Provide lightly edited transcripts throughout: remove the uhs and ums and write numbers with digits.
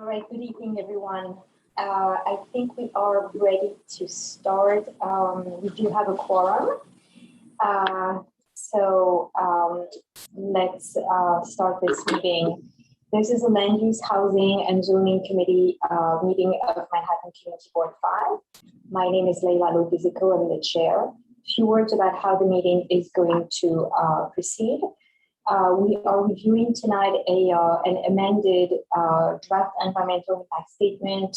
All right, good evening, everyone. I think we are ready to start. We do have a quorum. Let's start this meeting. This is a Land Use, Housing, and Zoning Committee meeting of Manhattan Community Board 5. My name is Leila Lobizico. I'm the chair. A few words about how the meeting is going to proceed. We are reviewing tonight an amended draft environmental impact statement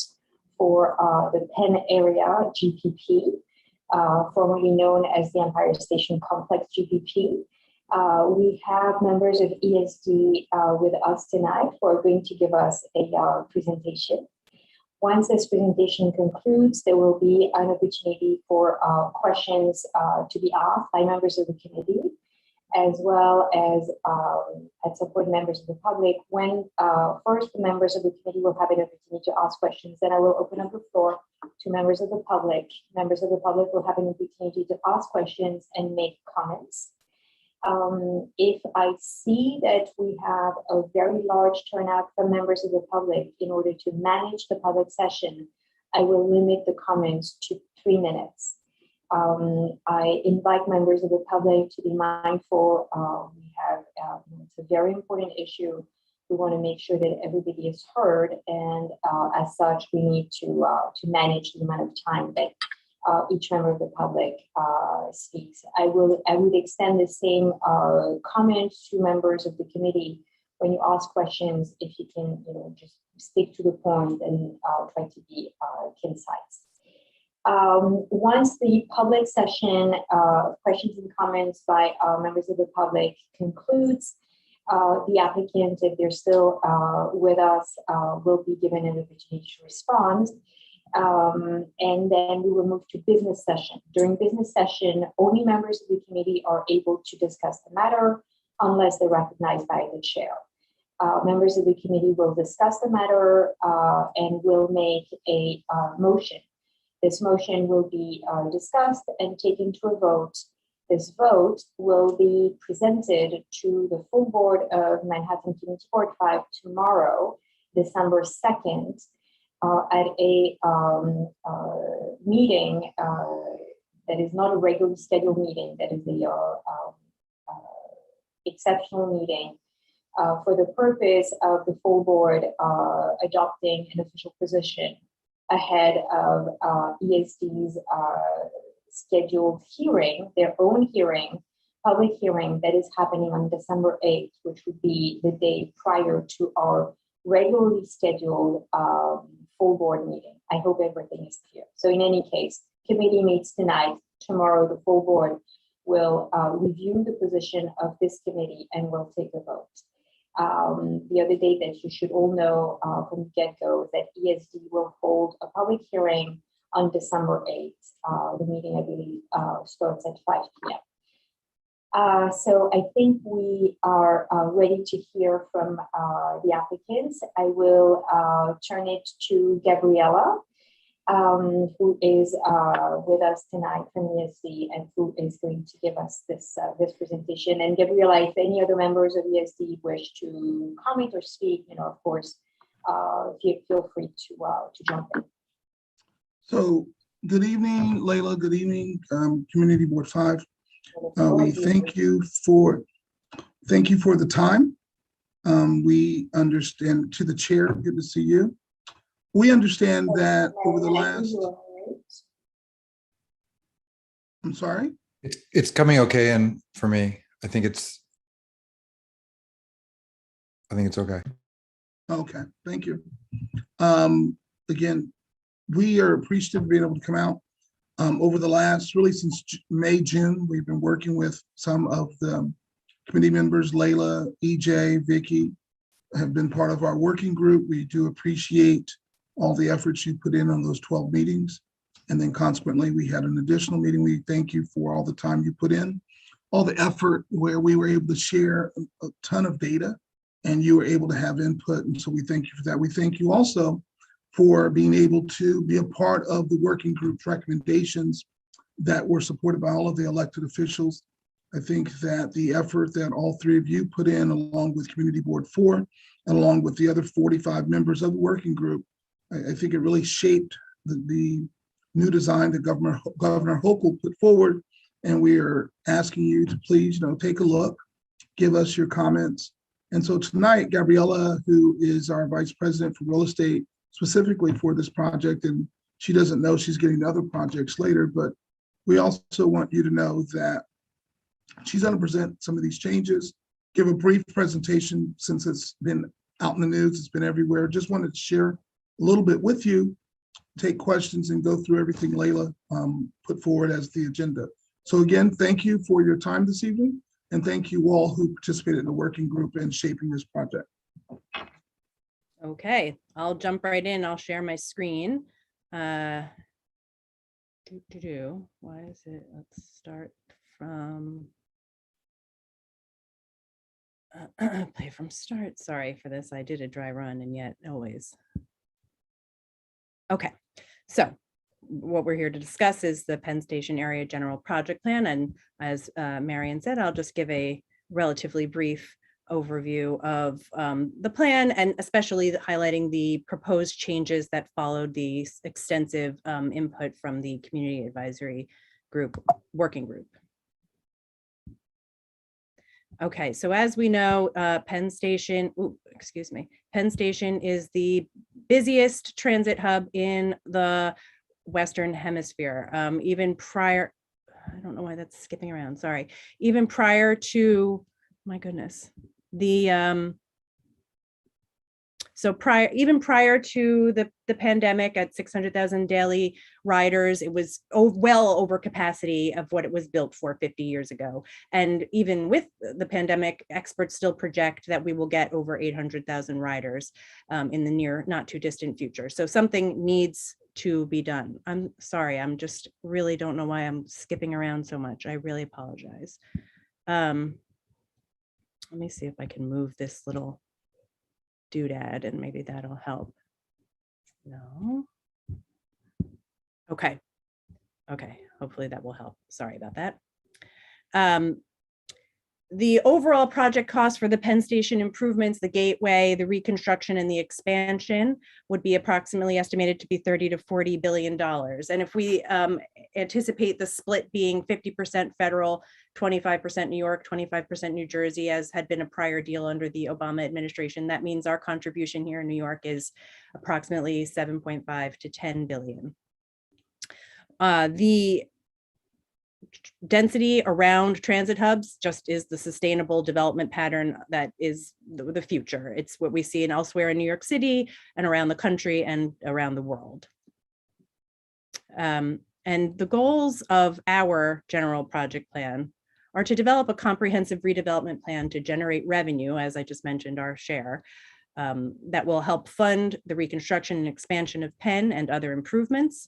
for the Penn area GPP, formerly known as the Empire Station Complex GPP. We have members of ESD with us tonight who are going to give us a presentation. Once this presentation concludes, there will be an opportunity for questions to be asked by members of the committee, as well as at some point members of the public. When first the members of the committee will have an opportunity to ask questions, then I will open up the floor to members of the public. Members of the public will have an opportunity to ask questions and make comments. If I see that we have a very large turnout from members of the public, in order to manage the public session, I will limit the comments to 3 minutes. I invite members of the public to be mindful. It's a very important issue. We want to make sure that everybody is heard, and as such, we need to manage the amount of time that each member of the public speaks. I would extend the same comments to members of the committee. When you ask questions, if you can, just stick to the point and try to be concise. Once the public session, questions and comments by members of the public concludes, the applicant, if they're still with us, will be given an opportunity to respond. And then we will move to business session. During business session, only members of the committee are able to discuss the matter unless they're recognized by the chair. Members of the committee will discuss the matter and will make a motion. This motion will be discussed and taken to a vote. This vote will be presented to the full board of Manhattan Community Board 5 tomorrow, December 2nd, at a meeting that is not a regularly scheduled meeting, that is a exceptional meeting for the purpose of the full board adopting an official position ahead of ESD's scheduled hearing, their own hearing, public hearing that is happening on December 8th, which would be the day prior to our regularly scheduled full board meeting. I hope everything is clear. So in any case, committee meets tonight. Tomorrow, the full board will review the position of this committee and will take a vote. The other day that you should all know from the get-go that ESD will hold a public hearing on December 8th. The meeting, I believe, starts at 5 p.m. So I think we are ready to hear from the applicants. I will turn it to Gabriella, who is with us tonight from ESD and who is going to give us this presentation. And Gabriella, if any other members of ESD wish to comment or speak, of course, feel free to jump in. So good evening, Leila. Good evening, Community Board 5. We thank you for the time. We understand, to the chair, good to see you. We understand that over the last, I'm sorry? It's coming okay, and for me, I think it's okay. Okay, thank you. Again, we are appreciative of being able to come out. Over the last, really since May, June, we've been working with some of the committee members. Leila, EJ, Vicky have been part of our working group. We do appreciate all the efforts you put in on those 12 meetings. And then consequently, we had an additional meeting. We thank you for all the time you put in, all the effort where we were able to share a ton of data and you were able to have input. And so we thank you for that. We thank you also for being able to be a part of the working group's recommendations that were supported by all of the elected officials. I think that the effort that all three of you put in, along with Community Board 4, along with the other 45 members of the working group. I think it really shaped the new design that Governor Hochul put forward. And we are asking you to please, take a look, give us your comments. And so tonight, Gabriella, who is our Vice President for Real Estate, specifically for this project, and she doesn't know she's getting other projects later, but we also want you to know that she's going to present some of these changes, give a brief presentation since it's been out in the news, it's been everywhere. Just wanted to share a little bit with you, take questions and go through everything Layla put forward as the agenda. So again, thank you for your time this evening, and thank you all who participated in the working group and shaping this project. Okay, I'll jump right in. I'll share my screen. Why is it? Let's start from play from start. Sorry for this. I did a dry run and yet always. Okay, so what we're here to discuss is the Penn Station Area General Project Plan. And as Marion said, I'll just give a relatively brief overview of the plan, and especially highlighting the proposed changes that followed the extensive input from the Community Advisory Group Working Group. Okay, so as we know, Penn Station is the busiest transit hub in the Western Hemisphere. Even prior, I don't know why that's skipping around, sorry. Even prior to, my goodness, even prior to the pandemic, at 600,000 daily riders, it was well over capacity of what it was built for 50 years ago. And even with the pandemic, experts still project that we will get over 800,000 riders in the near, not too distant future. So something needs to be done. I'm sorry, I'm just really don't know why I'm skipping around so much. I really apologize. Let me see if I can move this little doodad and maybe that'll help. No. Okay. Okay. Hopefully that will help. Sorry about that. The overall project cost for the Penn Station improvements, the gateway, the reconstruction, and the expansion would be approximately estimated to be $30 to $40 billion. And if we anticipate the split being 50% federal, 25% New York, 25% New Jersey, as had been a prior deal under the Obama administration, that means our contribution here in New York is approximately 7.5 to 10 billion. The density around transit hubs just is the sustainable development pattern that is the future. It's what we see elsewhere in New York City and around the country and around the world. And the goals of our general project plan are to develop a comprehensive redevelopment plan to generate revenue, as I just mentioned, our share, that will help fund the reconstruction and expansion of Penn and other improvements.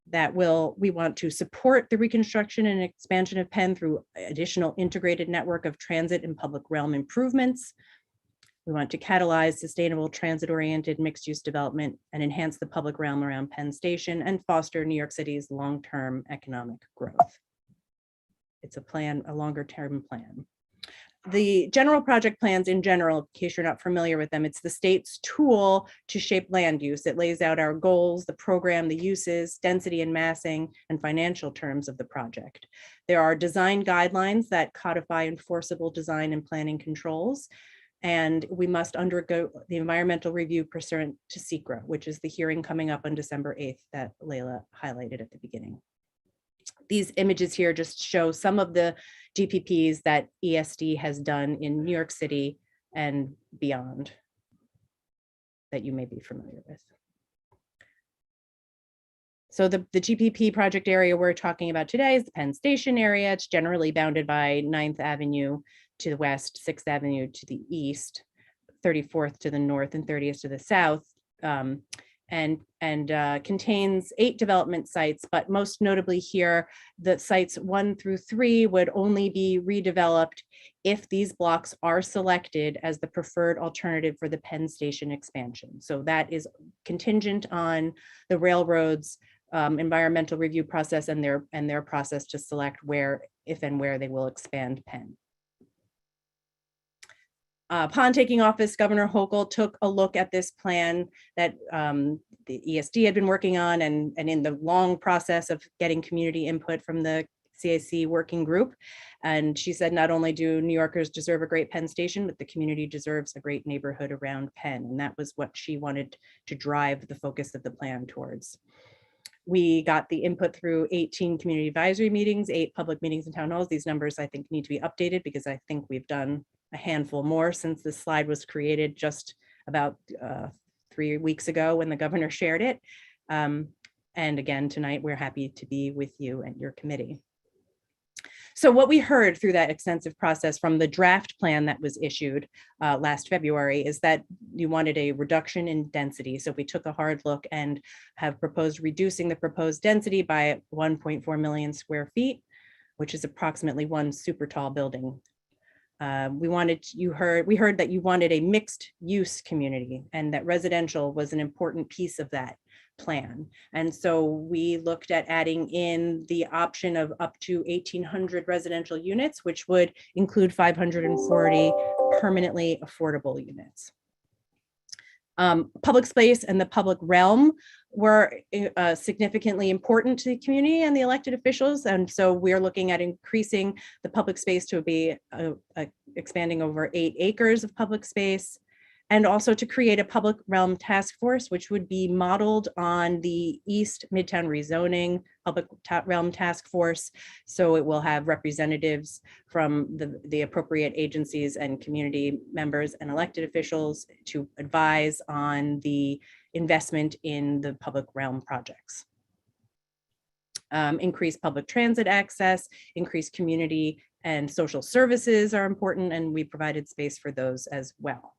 We want to support the reconstruction and expansion of Penn through additional integrated network of transit and public realm improvements. We want to catalyze sustainable transit-oriented mixed-use development and enhance the public realm around Penn Station and foster New York City's long-term economic growth. It's a plan, a longer-term plan. The general project plans in general, in case you're not familiar with them, it's the state's tool to shape land use. It lays out our goals, the program, the uses, density and massing, and financial terms of the project. There are design guidelines that codify enforceable design and planning controls, and we must undergo the environmental review pursuant to SECRA, which is the hearing coming up on December 8th that Layla highlighted at the beginning. These images here just show some of the GPPs that ESD has done in New York City and beyond that you may be familiar with. So the GPP project area we're talking about today is the Penn Station area. It's generally bounded by 9th Avenue to the west, 6th Avenue to the east, 34th to the north, and 30th to the south. And contains 8 development sites, but most notably here, the sites 1 through 3 would only be redeveloped if these blocks are selected as the preferred alternative for the Penn Station expansion. So that is contingent on the railroad's environmental review process and their process to select where, if and where they will expand Penn. Upon taking office, Governor Hochul took a look at this plan that the ESD had been working on, and in the long process of getting community input from the CAC working group. And she said, not only do New Yorkers deserve a great Penn Station, but the community deserves a great neighborhood around Penn. And that was what she wanted to drive the focus of the plan towards. We got the input through 18 community advisory meetings, 8 public meetings and town halls. These numbers I think need to be updated because I think we've done a handful more since this slide was created just about 3 weeks ago when the governor shared it. And again, tonight, we're happy to be with you and your committee. So what we heard through that extensive process from the draft plan that was issued last February is that you wanted a reduction in density. So we took a hard look and have proposed reducing the proposed density by 1.4 million square feet, which is approximately one super tall building. We heard that you wanted a mixed use community and that residential was an important piece of that plan. And so we looked at adding in the option of up to 1,800 residential units, which would include 540 permanently affordable units. Public space and the public realm were significantly important to the community and the elected officials. And so we're looking at increasing the public space to be expanding over 8 acres of public space, and also to create a public realm task force, which would be modeled on the East Midtown Rezoning Public Realm Task Force. So it will have representatives from the appropriate agencies and community members and elected officials to advise on the investment in the public realm projects. Increased public transit access, increased community and social services are important, and we provided space for those as well.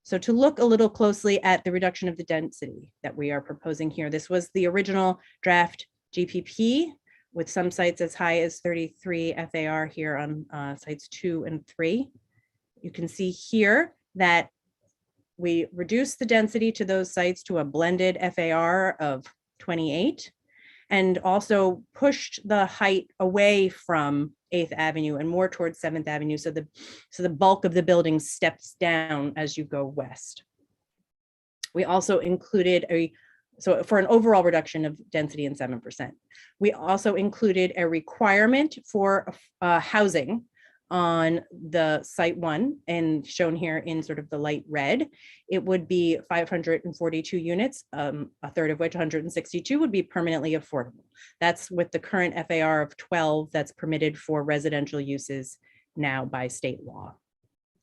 So to look a little closely at the reduction of the density that we are proposing here, this was the original draft GPP with some sites as high as 33 FAR here on sites 2 and 3. You can see here that we reduced the density to those sites to a blended FAR of 28 and also pushed the height away from 8th Avenue and more towards 7th Avenue. So the bulk of the building steps down as you go west. We also included so for an overall reduction of density in 7%. We also included a requirement for housing on the site 1 and shown here in sort of the light red. It would be 542 units, a third of which 162 would be permanently affordable. That's with the current FAR of 12 that's permitted for residential uses now by state law,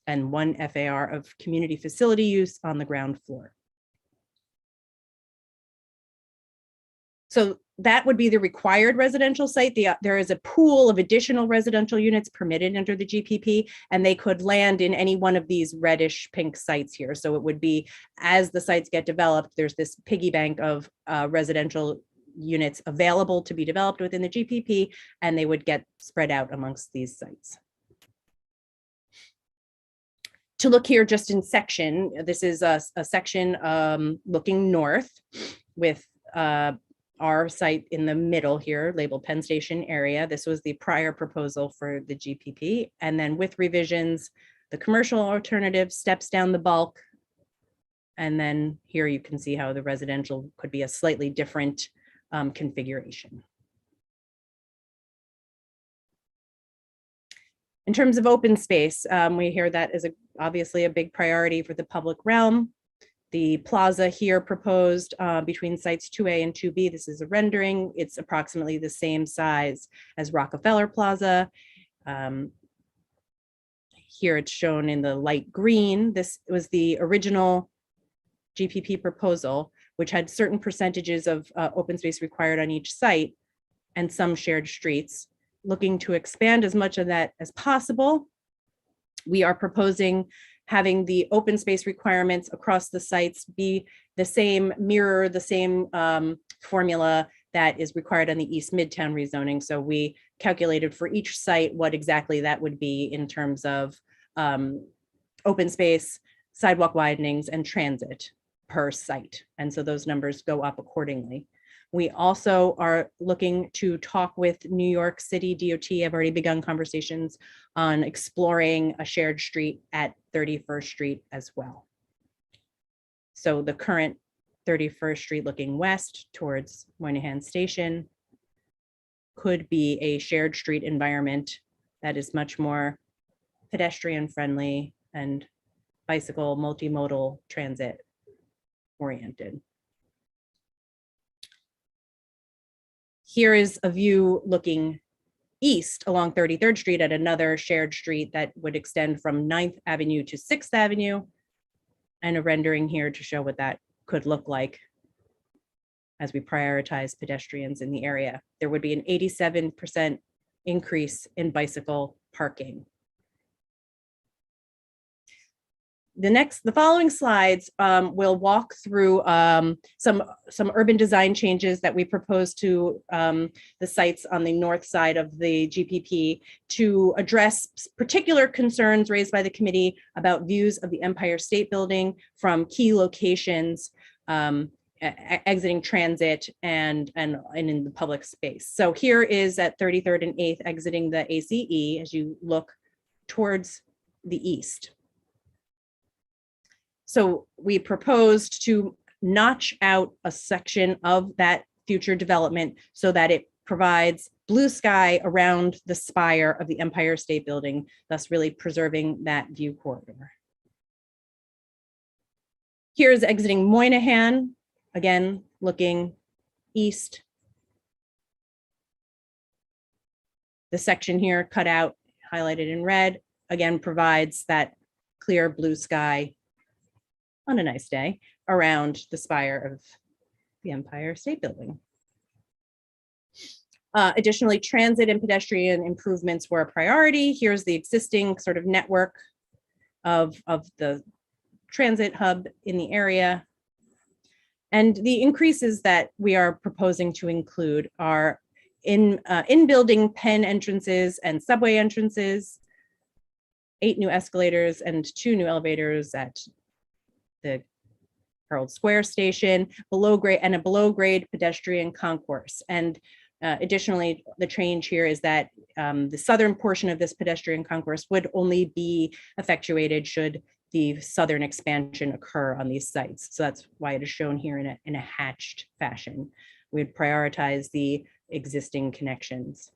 and 1 FAR of community facility use on the ground floor. So that would be the required residential site. There is a pool of additional residential units permitted under the GPP, and they could land in any one of these reddish pink sites here. So it would be, as the sites get developed, there's this piggy bank of residential units available to be developed within the GPP, and they would get spread out amongst these sites. To look here just in section, this is a section looking north with our site in the middle here, labeled Penn Station area. This was the prior proposal for the GPP. And then with revisions, the commercial alternative steps down the bulk. And then here you can see how the residential could be a slightly different configuration. In terms of open space, we hear that is obviously a big priority for the public realm. The plaza here proposed between sites 2A and 2B, this is a rendering. It's approximately the same size as Rockefeller Plaza. Here it's shown in the light green. This was the original GPP proposal, which had certain percentages of open space required on each site and some shared streets. Looking to expand as much of that as possible, we are proposing having the open space requirements across the sites be the same, mirror the same formula that is required on the East Midtown rezoning. So we calculated for each site what exactly that would be in terms of open space, sidewalk widenings, and transit per site. And so those numbers go up accordingly. We also are looking to talk with New York City DOT. I've already begun conversations on exploring a shared street at 31st Street as well. So the current 31st Street looking west towards Moynihan Station could be a shared street environment that is much more pedestrian friendly and bicycle multimodal transit oriented. Here is a view looking east along 33rd Street at another shared street that would extend from 9th Avenue to 6th Avenue, and a rendering here to show what that could look like as we prioritize pedestrians in the area. There would be an 87% increase in bicycle parking. The following slides will walk through some urban design changes that we propose to the sites on the north side of the GPP to address particular concerns raised by the committee about views of the Empire State Building from key locations, exiting transit and in the public space. So here is at 33rd and 8th exiting the ACE as you look towards the east. So we proposed to notch out a section of that future development so that it provides blue sky around the spire of the Empire State Building, thus really preserving that view corridor. Here's exiting Moynihan, again, looking east. The section here cut out, highlighted in red, again, provides that clear blue sky on a nice day around the spire of the Empire State Building. Additionally, transit and pedestrian improvements were a priority. Here's the existing sort of network of the transit hub in the area. And the increases that we are proposing to include are in-building Penn entrances and subway entrances, 8 new escalators and 2 new elevators at the Herald Square station, below grade pedestrian concourse. And additionally, the change here is that the southern portion of this pedestrian concourse would only be effectuated should the southern expansion occur on these sites. So that's why it is shown here in a hatched fashion. We'd prioritize the existing connections.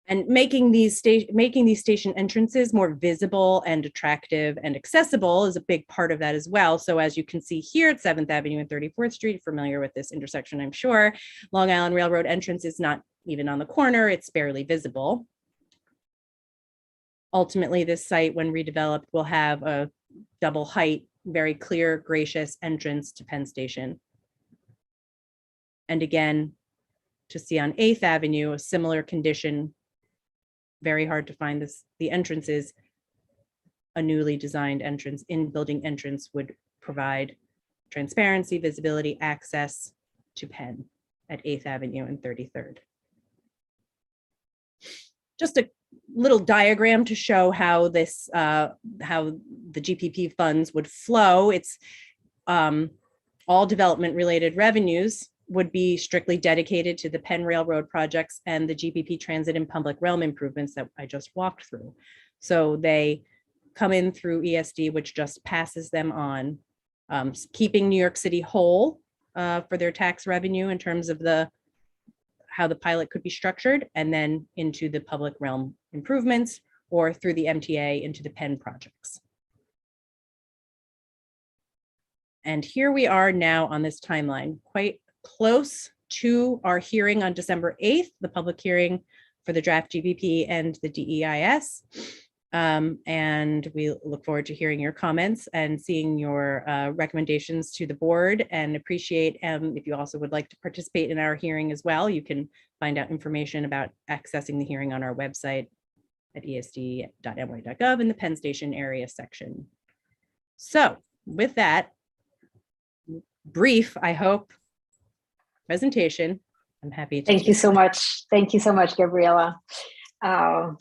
And making these station entrances more visible and attractive and accessible is a big part of that as well. So as you can see here at 7th Avenue and 34th Street, familiar with this intersection, I'm sure, Long Island Railroad entrance is not even on the corner, it's barely visible. Ultimately, this site, when redeveloped, will have a double height, very clear, gracious entrance to Penn Station. And again, to see on 8th Avenue, a similar condition. Very hard to find the entrances. A newly designed entrance, in-building entrance, would provide transparency, visibility, access to Penn at 8th Avenue and 33rd. Just a little diagram to show how this, how the GPP funds would flow. It's all development related revenues would be strictly dedicated to the Penn Railroad projects and the GPP transit and public realm improvements that I just walked through. So they come in through ESD, which just passes them on, keeping New York City whole for their tax revenue in terms of how the pilot could be structured, and then into the public realm improvements or through the MTA into the Penn projects. And here we are now on this timeline, quite close to our hearing on December 8th, the public hearing for the draft GPP and the DEIS. And we look forward to hearing your comments and seeing your recommendations to the board, and appreciate if you also would like to participate in our hearing as well. You can find out information about accessing the hearing on our website at esd.ny.gov in the Penn Station area section. So with that brief, I hope, presentation, I'm happy to. Thank you so much. Thank you so much, Gabriela.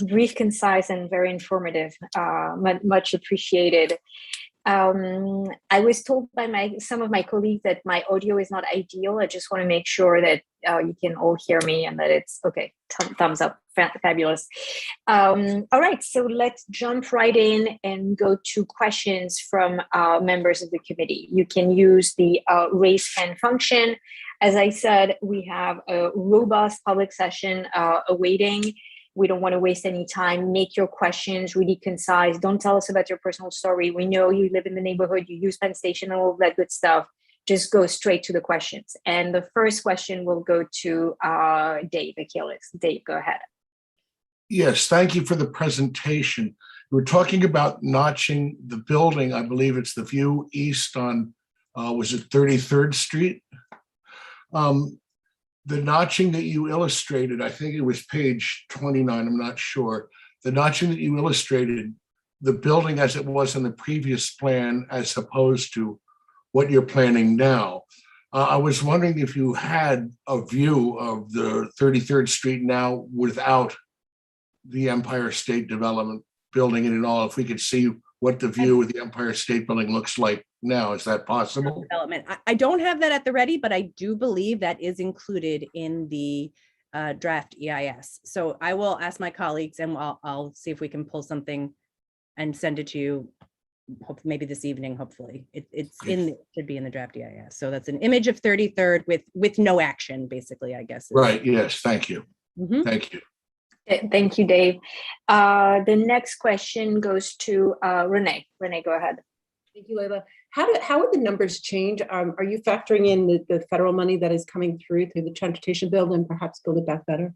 Brief, concise, and very informative. Much appreciated. I was told by some of my colleagues that my audio is not ideal. I just want to make sure that you can all hear me and that it's okay. Thumbs up. Fabulous. All right, so let's jump right in and go to questions from members of the committee. You can use the raise hand function. As I said, we have a robust public session awaiting. We don't want to waste any time. Make your questions really concise. Don't tell us about your personal story. We know you live in the neighborhood, you use Penn Station and all of that good stuff. Just go straight to the questions. And the first question will go to Dave Achilles. Dave, go ahead. Yes, thank you for the presentation. We're talking about notching the building. I believe it's the view east on, was it 33rd Street? The notching that you illustrated, I think it was page 29, I'm not sure. The notching that you illustrated, the building as it was in the previous plan as opposed to what you're planning now. I was wondering if you had a view of the 33rd Street now without the Empire State Development building in it all, if we could see what the view of the Empire State Building looks like now. Is that possible? Development. I don't have that at the ready, but I do believe that is included in the draft EIS. So I will ask my colleagues and I'll see if we can pull something and send it to you maybe this evening, hopefully. Should be in the draft EIS. So that's an image of 33rd with no action, basically, I guess. Right, yes, thank you. Mhm. Thank you. Thank you, Dave. The next question goes to Renee. Renee, go ahead. Thank you, Leila. How would the numbers change? Are you factoring in the federal money that is coming through the transportation bill and perhaps Build It Back Better?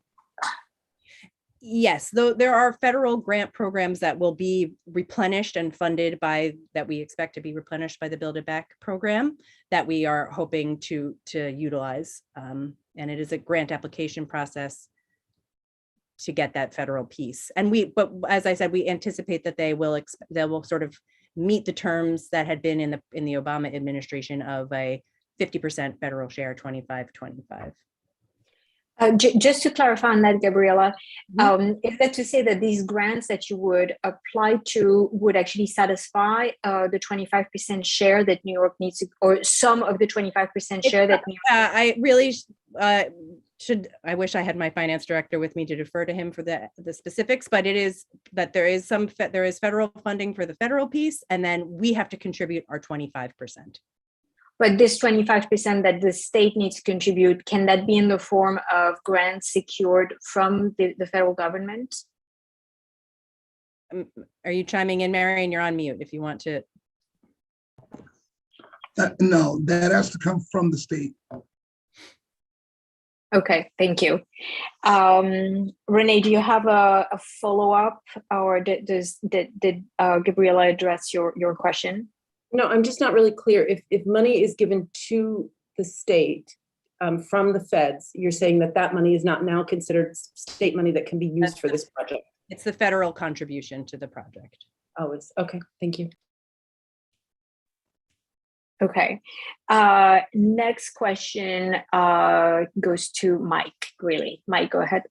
Yes, though there are federal grant programs that will be replenished and funded that we expect to be replenished by the Build It Back program that we are hoping to utilize. And it is a grant application process to get that federal piece. But as I said, we anticipate that they will sort of meet the terms that had been in the Obama administration of a 50% federal share, 25-25. Just to clarify on that, Gabriela, is that to say that these grants that you would apply to would actually satisfy the 25% share that New York needs to, or some of the 25% share that New York? I really I wish I had my finance director with me to defer to him for the specifics, but it is that there is federal funding for the federal piece, and then we have to contribute our 25%. But this 25% that the state needs to contribute, can that be in the form of grants secured from the federal government? Are you chiming in, Marion? You're on mute if you want to. No, that has to come from the state. Okay, thank you. Renee, do you have a follow-up, or did Gabriela address your question? No, I'm just not really clear. If money is given to the state from the feds, you're saying that money is not now considered state money that can be used for this project? It's the federal contribution to the project. Oh, it's okay. Thank you. Okay. Next question goes to Mike Greeley. Mike, go ahead.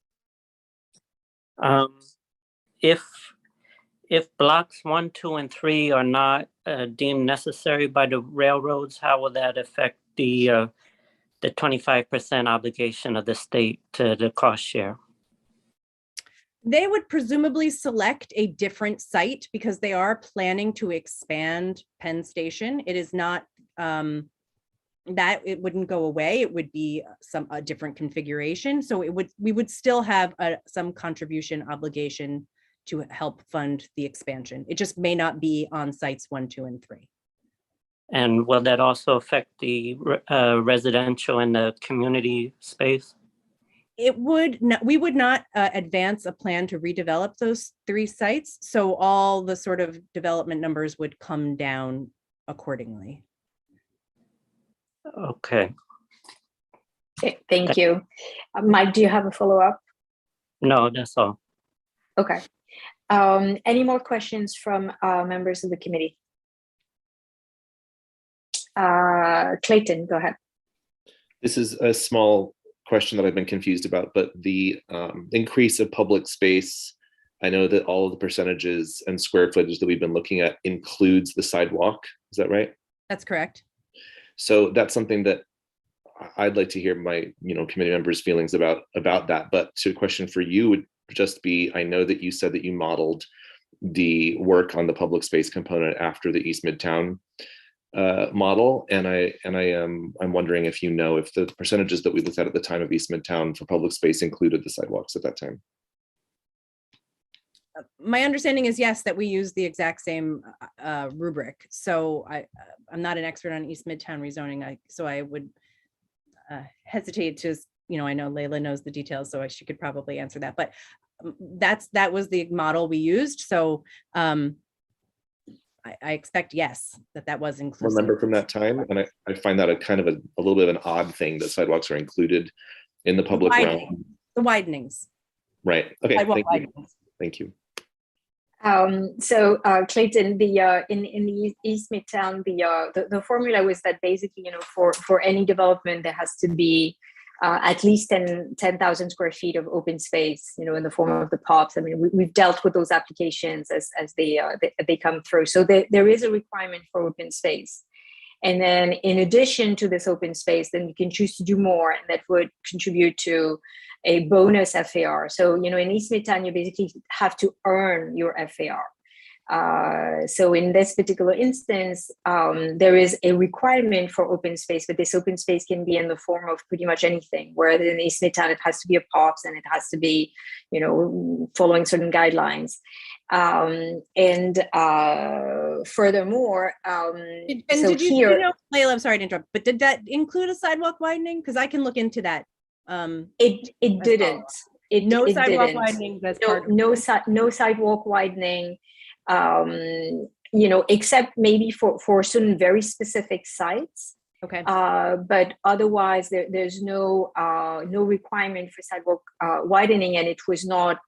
If blocks 1, 2, and 3 are not deemed necessary by the railroads, how will that affect the 25% obligation of the state to the cost share? They would presumably select a different site because they are planning to expand Penn Station. It is not that it wouldn't go away. It would be a different configuration. So we would still have some contribution obligation to help fund the expansion. It just may not be on sites 1, 2, and 3. And will that also affect the residential and the community space? It would not, we would not advance a plan to redevelop those 3 sites. So all the sort of development numbers would come down accordingly. Okay. Thank you. Mike, do you have a follow-up? No, that's all. Okay. Any more questions from members of the committee? Clayton, go ahead. This is a small question that I've been confused about, but the increase of public space I know that all of the percentages and square footage that we've been looking at includes the sidewalk. Is that right? That's correct. So that's something that I'd like to hear my, committee members' feelings about that. But to a question for you would just be, I know that you said that you modeled the work on the public space component after the East Midtown model, and I'm wondering if if the percentages that we looked at the time of East Midtown for public space included the sidewalks at that time. My understanding is yes, that we use the exact same rubric. So I'm not an expert on East Midtown rezoning, so I would hesitate to, I know Layla knows the details, so she could probably answer that. But that was the model we used. So I expect yes, that was inclusive. Remember from that time, and I find that a kind of a little bit of an odd thing that sidewalks are included in the public realm. The widenings. Right. Okay. Thank you. So Clayton, in the East Midtown, the formula was that basically, for any development, there has to be at least 10,000 square feet of open space, in the form of the POPs. I mean, we've dealt with those applications as they come through. So there is a requirement for open space. And then in addition to this open space, then you can choose to do more, and that would contribute to a bonus FAR. So, in East Midtown, you basically have to earn your FAR. So in this particular instance, there is a requirement for open space, but this open space can be in the form of pretty much anything. Whereas in East Midtown, it has to be a POPs, and it has to be, following certain guidelines. Furthermore, did you Layla, I'm sorry to interrupt, but did that include a sidewalk widening? Because I can look into that. It didn't. No it sidewalk didn't. widening. That's no sidewalk widening. Except maybe for certain very specific sites. Okay. But otherwise, there's no requirement for sidewalk widening, and it was not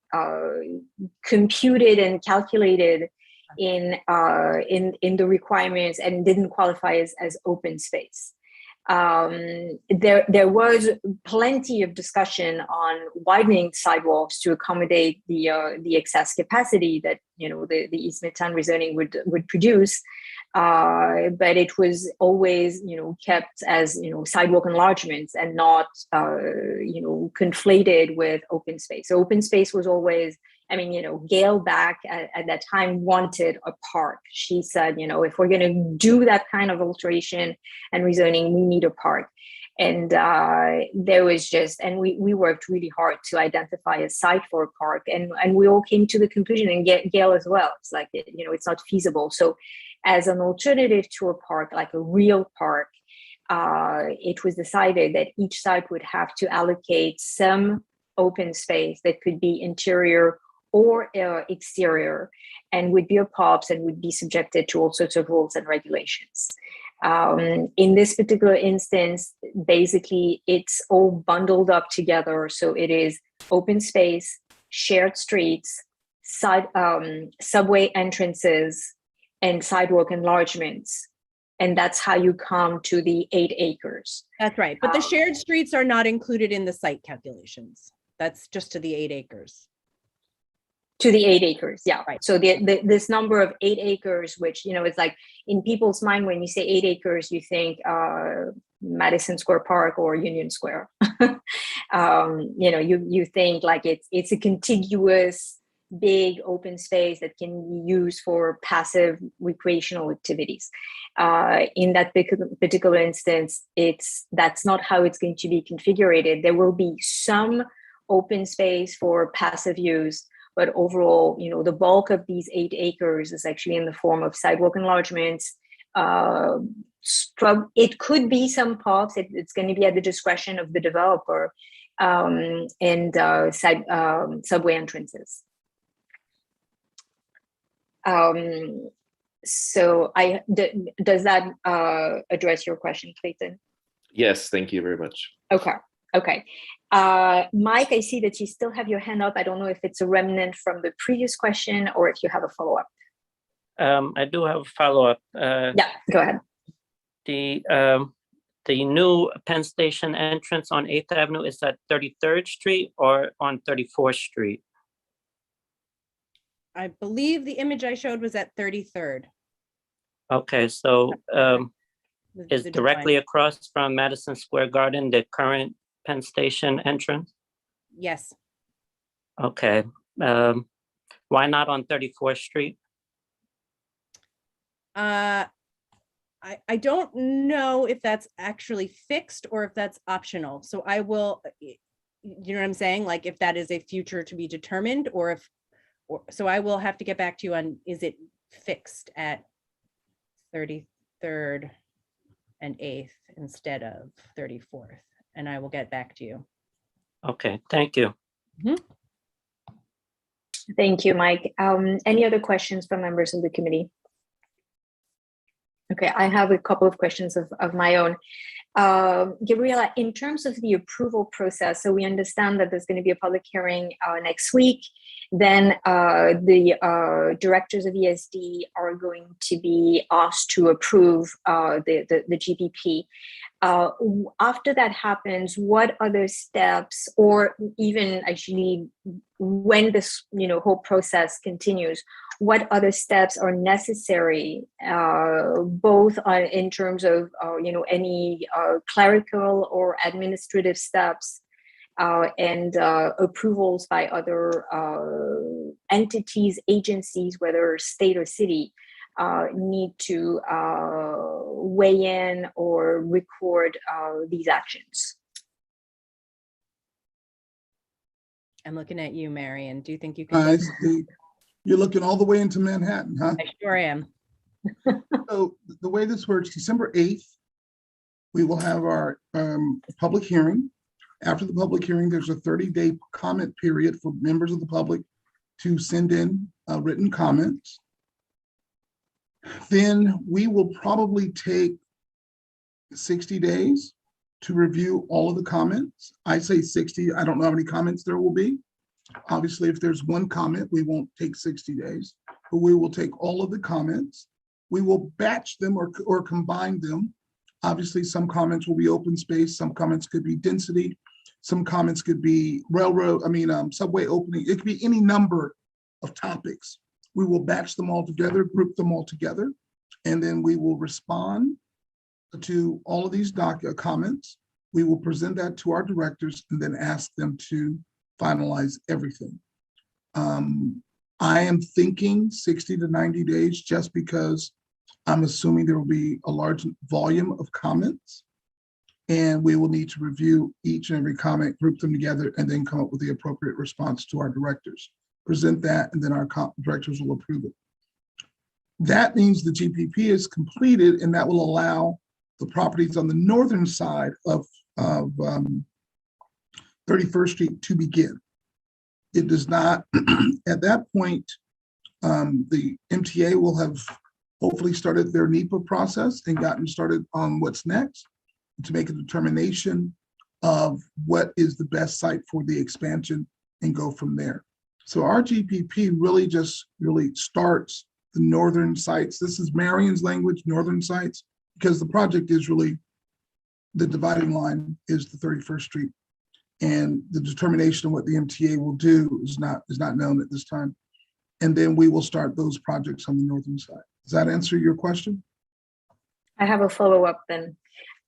computed and calculated in the requirements, and didn't qualify as open space. There was plenty of discussion on widening sidewalks to accommodate the excess capacity that the East Midtown rezoning would produce, but it was always kept as sidewalk enlargements, and not conflated with open space. So open space was always, Gail back at that time wanted a park. She said, if we're going to do that kind of alteration and rezoning, we need a park. And there was and we worked really hard to identify a site for a park, and we all came to the conclusion, and Gail as well, it's like, it's not feasible. So as an alternative to a park, like a real park, it was decided that each site would have to allocate some open space that could be interior or exterior, and would be a POPs, and would be subjected to all sorts of rules and regulations. In this particular instance, basically, it's all bundled up together. So it is open space, shared streets, subway entrances, and sidewalk enlargements. And that's how you come to the 8 acres. That's right. But the shared streets are not included in the site calculations. That's just to the 8 acres. To the 8 acres, yeah. Right. So this number of 8 acres, which, it's like in people's mind, when you say 8 acres, you think Madison Square Park or Union Square. You think like it's a contiguous, big open space that can be used for passive recreational activities. In that particular instance, that's not how it's going to be configured. There will be some open space for passive use, but overall, the bulk of these 8 acres is actually in the form of sidewalk enlargements. It could be some POPs. It's going to be at the discretion of the developer, and subway entrances. So does that address your question, Clayton? Yes, thank you very much. Okay. Mike, I see that you still have your hand up. I don't know if it's a remnant from the previous question or if you have a follow-up. I do have a follow-up. Yeah, go ahead. The new Penn Station entrance on 8th Avenue, is that 33rd Street or on 34th Street? I believe the image I showed was at 33rd. Okay, so is the directly design. across from Madison Square Garden, the current Penn Station entrance? Yes. Okay, why not on 34th Street? I don't know if that's actually fixed or if that's optional. So I will, you know what I'm saying? Like if that is a future to be determined or if, so I will have to get back to you on, is it fixed at 33rd and 8th instead of 34th? And I will get back to you. Okay, thank you. Thank you, Mike. Any other questions from members of the committee? Okay, I have a couple of questions of my own. Gabriela, in terms of the approval process, so we understand that there's going to be a public hearing next week. Then the directors of ESD are going to be asked to approve the GPP. After that happens, what other steps, or even actually when this whole process continues, what other steps are necessary, both in terms of any clerical or administrative steps, and approvals by other entities, agencies, whether state or city, need to weigh in or record these actions? I'm looking at you, Marion. Do you think you I can? see. You're looking all the way into Manhattan, huh? I sure am. So the way this works, December 8th, we will have our public hearing. After the public hearing, there's a 30-day comment period for members of the public to send in written comments. Then we will probably take 60 days to review all of the comments. I say 60, I don't know how many comments there will be. Obviously, if there's one comment, we won't take 60 days, but we will take all of the comments. We will batch them or combine them. Obviously, some comments will be open space, some comments could be density, some comments could be subway opening. It could be any number of topics. We will batch them all together, group them all together, and then we will respond to all of these comments. We will present that to our directors and then ask them to finalize everything. I am thinking 60 to 90 days just because I'm assuming there will be a large volume of comments and we will need to review each and every comment, group them together, and then come up with the appropriate response to our directors. Present that, and then our directors will approve it. That means the GPP is completed, and that will allow the properties on the northern side of 31st Street to begin. It does not, at that point, the MTA will have hopefully started their NEPA process and gotten started on what's next to make a determination of what is the best site for the expansion and go from there. So our GPP really starts the northern sites. This is Marion's language, northern sites, because the project is really, the dividing line is the 31st Street. And the determination of what the MTA will do is not known at this time. And then we will start those projects on the northern side. Does that answer your question? I have a follow-up then.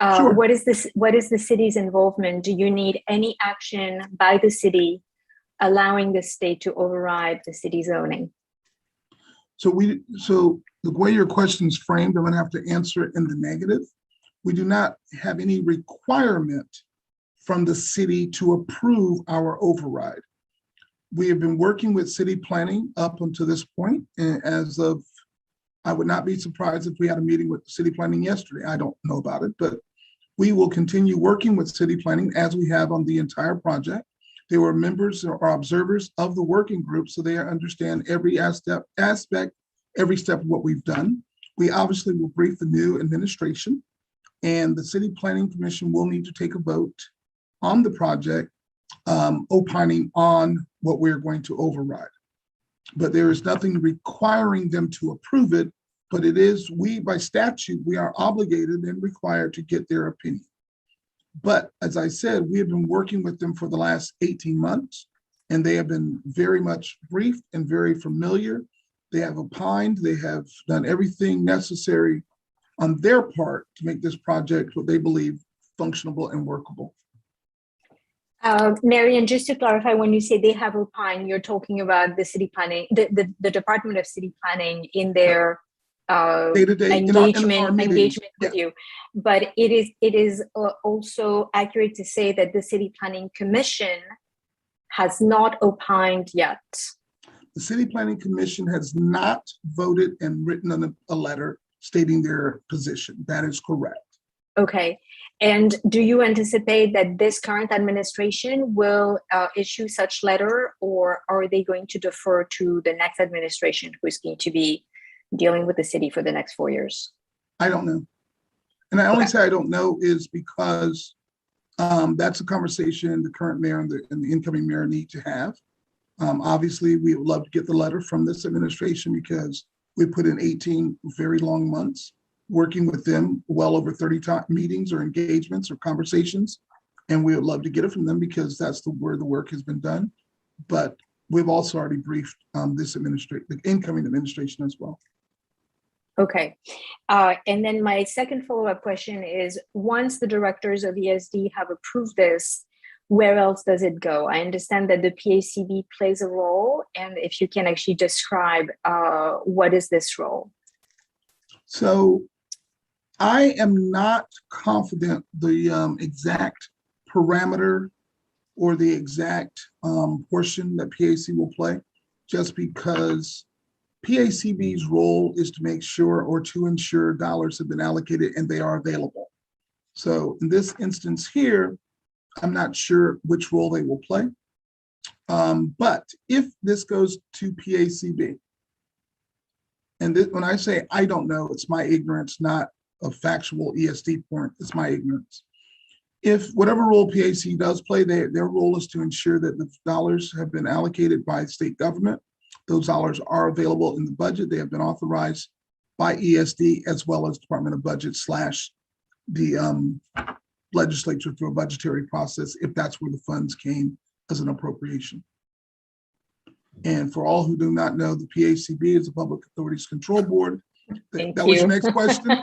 Sure. What is the city's involvement? Do you need any action by the city allowing the state to override the city zoning? So the way your question is framed, I'm going to have to answer it in the negative. We do not have any requirement from the city to approve our override. We have been working with city planning up until this point. And as of, I would not be surprised if we had a meeting with city planning yesterday. I don't know about it, but we will continue working with city planning as we have on the entire project. They were members or observers of the working group, so they understand every aspect, every step of what we've done. We obviously will brief the new administration, and the City Planning Commission will need to take a vote on the project, opining on what we're going to override. But there is nothing requiring them to approve it, but it is, by statute, we are obligated and required to get their opinion. But as I said, we have been working with them for the last 18 months. And they have been very much briefed and very familiar. They have opined, they have done everything necessary on their part to make this project what they believe functionable and workable. Marian, just to clarify, when you say they have opined, you're talking about the city planning, the Department of City Planning in their Day-to-day, in our meetings. engagement with you. But it is also accurate to say that the City Planning Commission has not opined yet. The City Planning Commission has not voted and written a letter stating their position. That is correct. Okay. And do you anticipate that this current administration will issue such letter, or are they going to defer to the next administration who is going to be dealing with the city for the next 4 years? I don't know. And I only say I don't know is because that's a conversation the current mayor and the incoming mayor need to have. Obviously, we would love to get the letter from this administration because we put in 18 very long months working with them, well over 30 meetings or engagements or conversations. And we would love to get it from them because that's where the work has been done. But we've also already briefed the incoming administration as well. Okay. And then my second follow-up question is, once the directors of ESD have approved this, where else does it go? I understand that the PACB plays a role, and if you can actually describe what is this role? So I am not confident the exact parameter or the exact portion that PAC will play, just because PACB's role is to make sure or to ensure dollars have been allocated and they are available. So in this instance here, I'm not sure which role they will play. But if this goes to PACB, and when I say I don't know, it's my ignorance, not a factual ESD point, it's my ignorance. If whatever role PAC does play, their role is to ensure that the dollars have been allocated by state government. Those dollars are available in the budget. They have been authorized by ESD as well as Department of Budget / the legislature through a budgetary process, if that's where the funds came as an appropriation. And for all who do not know, the PACB is the Public Authorities Control Board. That was your next question?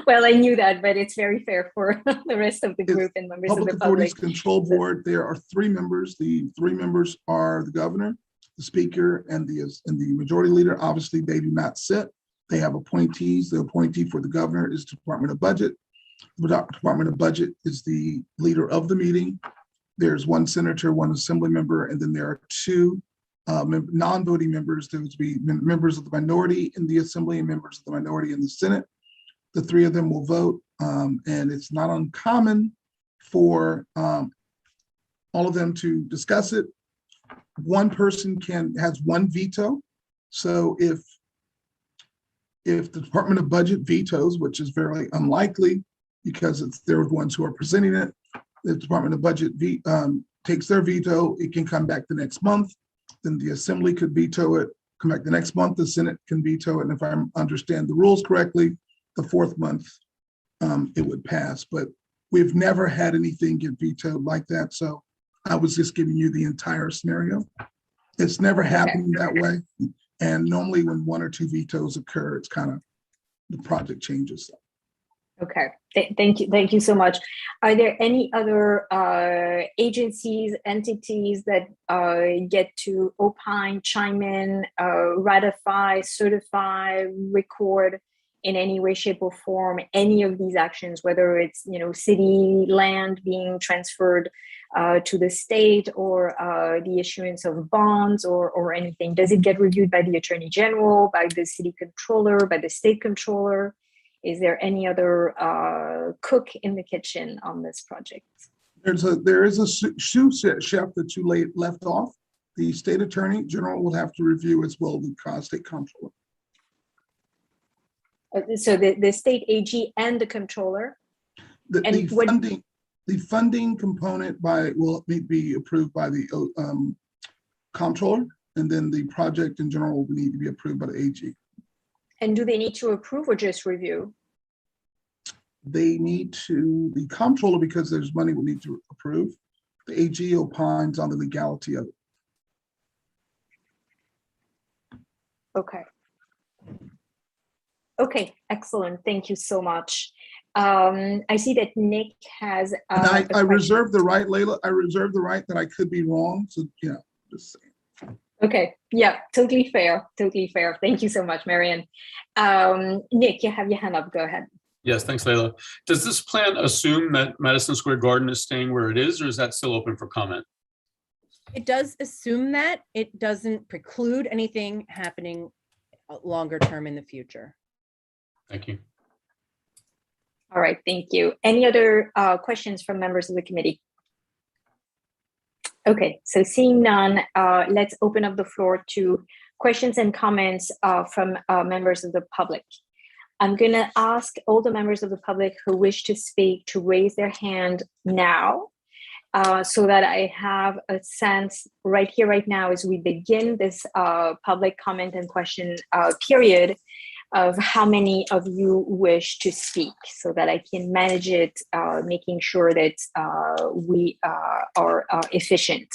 Well, I knew that, but it's very fair for the rest of the group and members of the Public Authorities public. Control Board, there are 3 members. The 3 members are the governor, the speaker, and the majority leader. Obviously, they do not sit. They have appointees. The appointee for the governor is Department of Budget. The Department of Budget is the leader of the meeting. There's 1 senator, 1 assembly member, and then there are 2 non-voting members. There would be members of the minority in the assembly and members of the minority in the Senate. The 3 of them will vote, and it's not uncommon for all of them to discuss it. 1 person has 1 veto. So if the Department of Budget vetoes, which is very unlikely because they're the ones who are presenting it, the Department of Budget takes their veto, it can come back the next month. Then the Assembly could veto it, come back the next month, the Senate can veto it. And if I understand the rules correctly, the 4th month, it would pass. But we've never had anything get vetoed like that. So I was just giving you the entire scenario. It's never happened that way. And normally when 1 or 2 vetoes occur, it's kind of the project changes. Okay, thank you so much. Are there any other agencies, entities that get to opine, chime in, ratify, certify, record in any way, shape, or form any of these actions, whether it's city land being transferred to the state, or the issuance of bonds, or anything? Does it get reviewed by the Attorney General, by the City Controller, by the State Controller? Is there any other cook in the kitchen on this project? There is a sous chef that you left off. The State Attorney General will have to review as well the State Controller. So the state AG and the controller. The funding component will need to be approved by the controller, and then the project in general will need to be approved by the AG. And do they need to approve or just review? They need the controller, because there's money, will need to approve. The AG opines on the legality of it. Okay. Okay, excellent. Thank you so much. I see that Nick has. And a I question. reserve the right, Layla, I reserve the right that I could be wrong. So, just saying. Okay, yeah, totally fair. Totally fair. Thank you so much, Marian. Nick, you have your hand up. Go ahead. Yes, thanks, Layla. Does this plan assume that Madison Square Garden is staying where it is, or is that still open for comment? It does assume that. It doesn't preclude anything happening longer term in the future. Thank you. All right, thank you. Any other questions from members of the committee? Okay, so seeing none, let's open up the floor to questions and comments from members of the public. I'm going to ask all the members of the public who wish to speak to raise their hand now, so that I have a sense right here, right now, as we begin this public comment and question period, of how many of you wish to speak, so that I can manage it, making sure that we are efficient.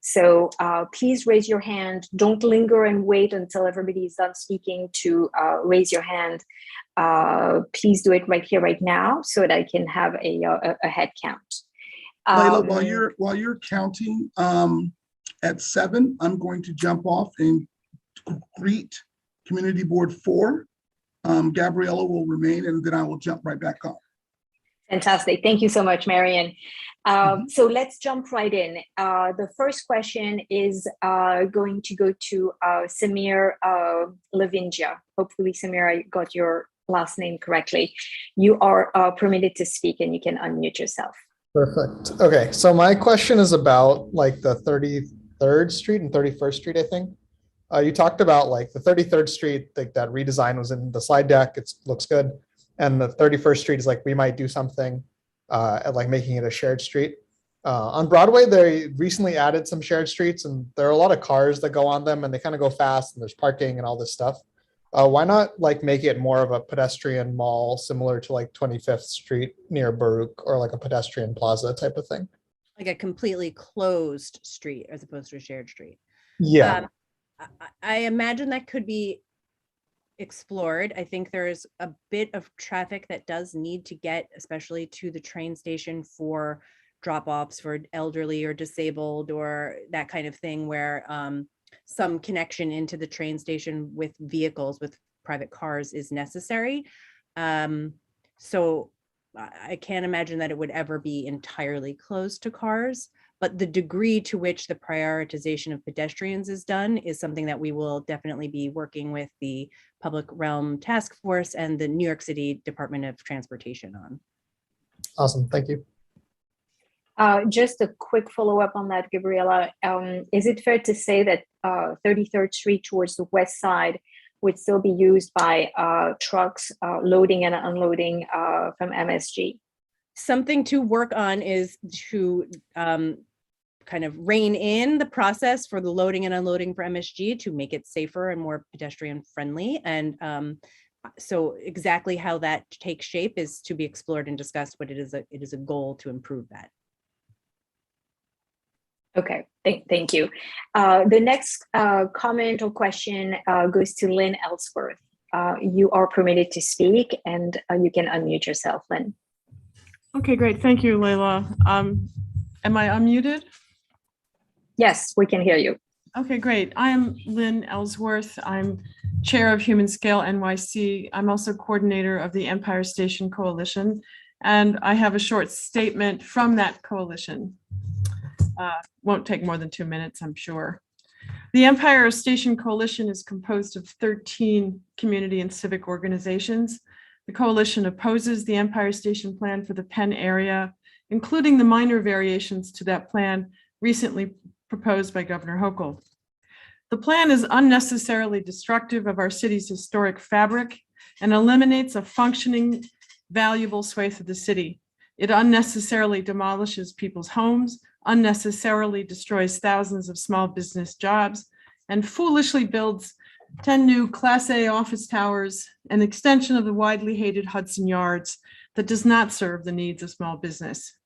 So please raise your hand. Don't linger and wait until everybody is done speaking to raise your hand. Please do it right here, right now, so that I can have a head count. Layla, while you're counting at 7, I'm going to jump off and greet Community Board 4. Gabriella will remain, and then I will jump right back on. Fantastic. Thank you so much, Marian. So let's jump right in. The first question is going to go to Samir Lavinja. Hopefully, Samir, I got your last name correctly. You are permitted to speak, and you can unmute yourself. Perfect. Okay, so my question is about like the 33rd Street and 31st Street, I think. You talked about like the 33rd Street, like that redesign was in the slide deck. It looks good. And the 31st Street is like, we might do something at like making it a shared street. On Broadway, they recently added some shared streets, and there are a lot of cars that go on them, and they kind of go fast, and there's parking and all this stuff. Why not like make it more of a pedestrian mall, similar to like 25th Street near Baruch, or like a pedestrian plaza type of thing? Like a completely closed street as opposed to a shared street. Yeah. I imagine that could be explored. I think there's a bit of traffic that does need to get, especially to the train station, for drop-offs for elderly or disabled or that kind of thing, where some connection into the train station with vehicles, with private cars, is necessary. So I can't imagine that it would ever be entirely closed to cars. But the degree to which the prioritization of pedestrians is done is something that we will definitely be working with the Public Realm Task Force and the New York City Department of Transportation on. Awesome, thank you. Just a quick follow-up on that, Gabriella. Is it fair to say that 33rd Street towards the west side would still be used by trucks loading and unloading from MSG? Something to work on is to kind of rein in the process for the loading and unloading for MSG to make it safer and more pedestrian friendly. And so exactly how that takes shape is to be explored and discussed, but it is a goal to improve that. Okay, thank you. The next comment or question goes to Lynn Ellsworth. You are permitted to speak, and you can unmute yourself, Lynn. Okay, great. Thank you, Layla. Am I unmuted? Yes, we can hear you. Okay, great. I am Lynn Ellsworth. I'm chair of Human Scale NYC. I'm also coordinator of the Empire Station Coalition, and I have a short statement from that coalition. Won't take more than 2 minutes, I'm sure. The Empire Station Coalition is composed of 13 community and civic organizations. The coalition opposes the Empire Station plan for the Penn area, including the minor variations to that plan recently proposed by Governor Hochul. The plan is unnecessarily destructive of our city's historic fabric and eliminates a functioning, valuable swathe of the city. It unnecessarily demolishes people's homes, unnecessarily destroys thousands of small business jobs, and foolishly builds 10 new Class A office towers, an extension of the widely hated Hudson Yards that does not serve the needs of small business.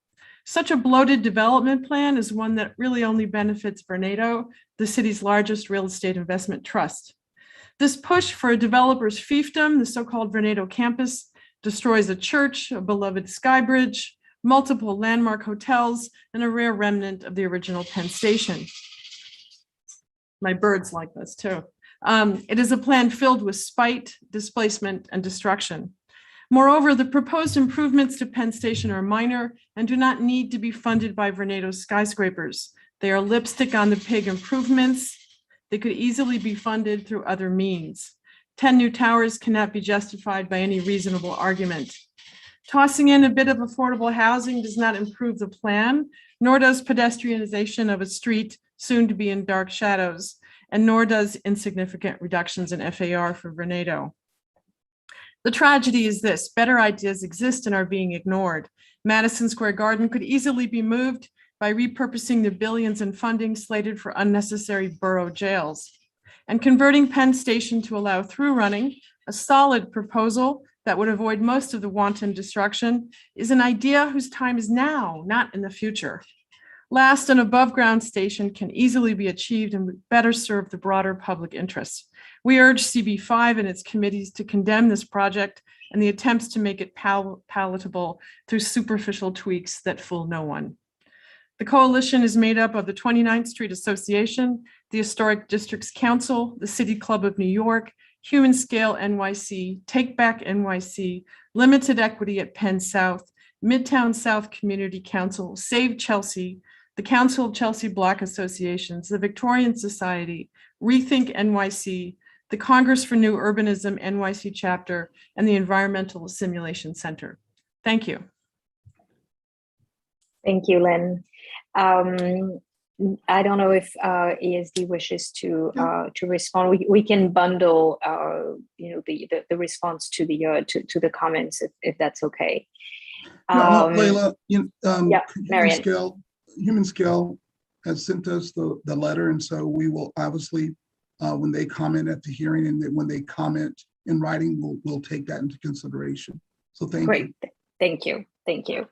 Such a bloated development plan is one that really only benefits Vornado, the city's largest real estate investment trust. This push for a developer's fiefdom, the so-called Vornado campus, destroys a church, a beloved sky bridge, multiple landmark hotels, and a rare remnant of the original Penn Station. My birds like this too. It is a plan filled with spite, displacement, and destruction. Moreover, the proposed improvements to Penn Station are minor and do not need to be funded by Vornado's skyscrapers. They are lipstick on the pig improvements. They could easily be funded through other means. 10 new towers cannot be justified by any reasonable argument. Tossing in a bit of affordable housing does not improve the plan, nor does pedestrianization of a street soon to be in dark shadows, and nor does insignificant reductions in FAR for Vornado. The tragedy is this: better ideas exist and are being ignored. Madison Square Garden could easily be moved by repurposing the billions in funding slated for unnecessary borough jails and converting Penn Station to allow through running, a solid proposal that would avoid most of the wanton destruction, is an idea whose time is now, not in the future. Last, an above-ground station can easily be achieved and would better serve the broader public interest. We urge CB5 and its committees to condemn this project and the attempts to make it palatable through superficial tweaks that fool no one. The coalition is made up of the 29th Street Association, the Historic Districts Council, the City Club of New York, Human Scale NYC, Take Back NYC, Limited Equity at Penn South, Midtown South Community Council, Save Chelsea, the Council of Chelsea Block Associations, the Victorian Society, Rethink NYC, the Congress for New Urbanism NYC chapter, and the Environmental Simulation Center. Thank you. Thank you, Lynn. I don't know if ESD wishes to respond. We can bundle, the response to the comments if that's okay. No, Leila, yeah, Marian. Human Scale has sent us the letter, and so we will obviously, when they comment at the hearing and when they comment in writing, we'll take that into consideration. So thank you. Great, thank you. Thank you.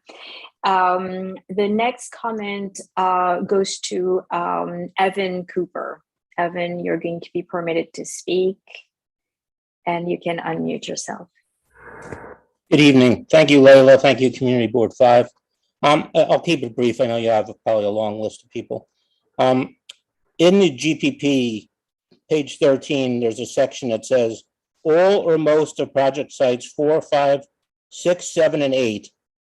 The next comment goes to Evan Cooper. Evan, you're going to be permitted to speak, and you can unmute yourself. Good evening. Thank you, Leila. Thank you, Community Board 5. I'll keep it brief. I know you have probably a long list of people. In the GPP, page 13, there's a section that says, all or most of project sites 4, 5, 6, 7, and 8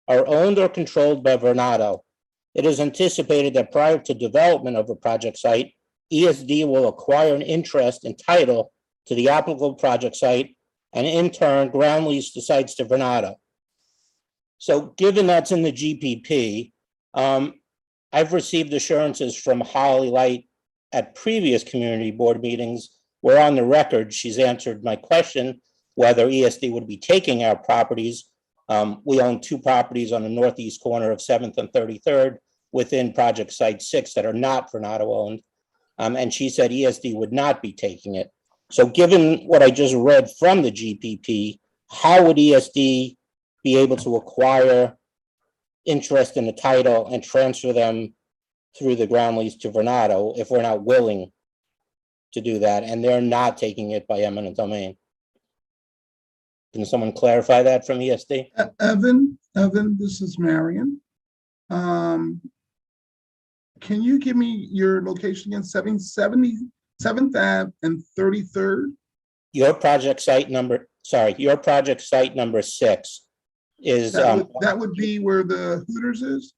are owned or controlled by Vornado. It is anticipated that prior to development of a project site, ESD will acquire an interest and title to the applicable project site and in turn ground lease the sites to Vornado. So given that's in the GPP, I've received assurances from Holly Light at previous community board meetings where on the record she's answered my question whether ESD would be taking our properties. We own 2 properties on the northeast corner of 7th and 33rd within project site 6 that are not Vornado owned. And she said ESD would not be taking it. So given what I just read from the GPP, how would ESD be able to acquire interest in the title and transfer them through the ground lease to Vornado if we're not willing to do that and they're not taking it by eminent domain? Can someone clarify that from ESD? Evan, this is Marion. Can you give me your location again? 7th Ave and 33rd? Your project site number 6 is that would be where the Hooters is?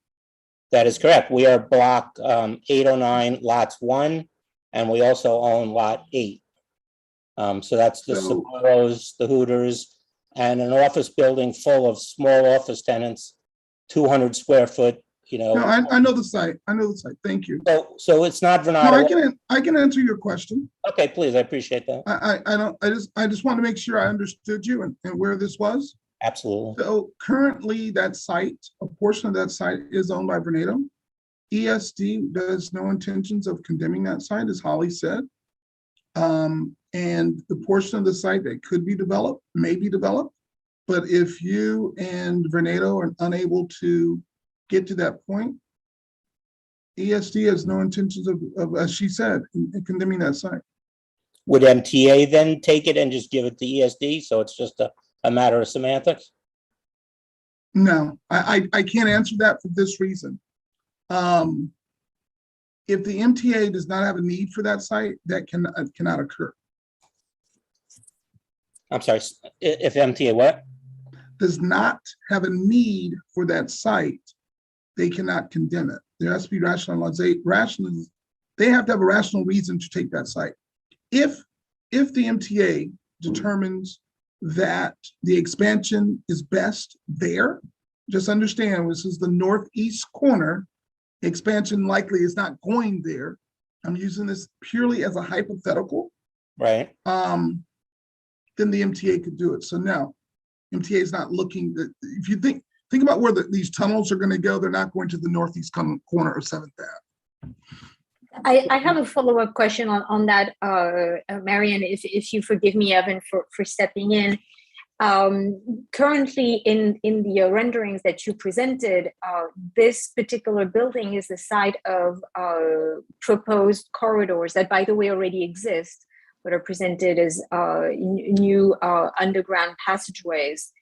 That is correct. We are block 809 lots 1, and we also own lot 8. So that's the Sabaros, the Hooters, and an office building full of small office tenants, 200 square foot, No, I know the site. Thank you. So it's not Vornado. No, I can answer your question. Okay, please. I appreciate that. I just want to make sure I understood you and where this was. Absolutely. So currently that site, a portion of that site is owned by Vornado. ESD does no intentions of condemning that site, as Holly said. And the portion of the site that could be developed may be developed. But if you and Vornado are unable to get to that point, ESD has no intentions of as she said, in condemning that site. would MTA then take it and just give it to ESD? So it's just a matter of semantics? No, I can't answer that for this reason. If the MTA does not have a need for that site, that cannot occur. I'm sorry, if MTA what? Does not have a need for that site, they cannot condemn it. There has to be rationalization. They have to have a rational reason to take that site. If the MTA determines that the expansion is best there, just understand this is the northeast corner. Expansion likely is not going there. I'm using this purely as a hypothetical. Right. Then the MTA could do it. So no, MTA is not looking. If you think about where these tunnels are going to go, they're not going to the northeast corner of 7th Ave. I have a follow-up question on that, Marian, if you forgive me, Evan, for stepping in. Currently in the renderings that you presented, this particular building is the site of proposed corridors that, by the way, already exist, but are presented as new underground passageways.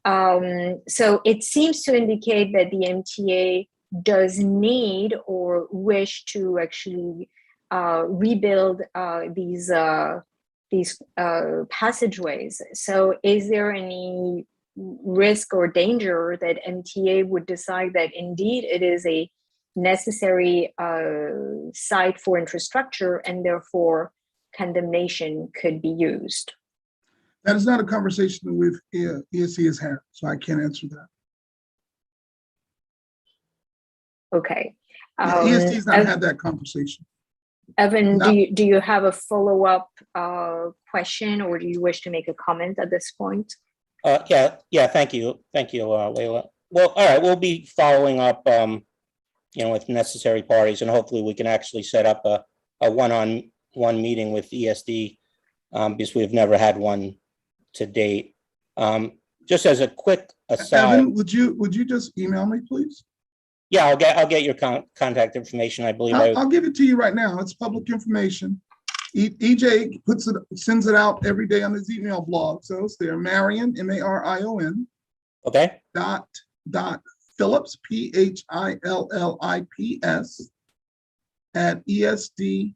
So it seems to indicate that the MTA does need or wish to actually rebuild these passageways. So is there any risk or danger that MTA would decide that indeed it is a necessary site for infrastructure and therefore condemnation could be used? That is not a conversation with ESC has had, so I can't answer that. Okay. ESC's not had that conversation. Evan, No. do you have a follow-up question, or do you wish to make a comment at this point? Yeah, thank you, Leila. Well, all right, we'll be following up, with necessary parties, and hopefully we can actually set up a one-on-one meeting with ESD, because we've never had one to date. Just as a quick aside. Evan, would you just email me, please? Yeah, I'll get your contact information. I believe I'll give it to you right now. It's public information. EJ sends it out every day on his email blog. So it's there, Marion, M-A-R-I-O-N. Okay. Dot Phillips, P-H-I-L-L-I-P-S at esd.ny.gov.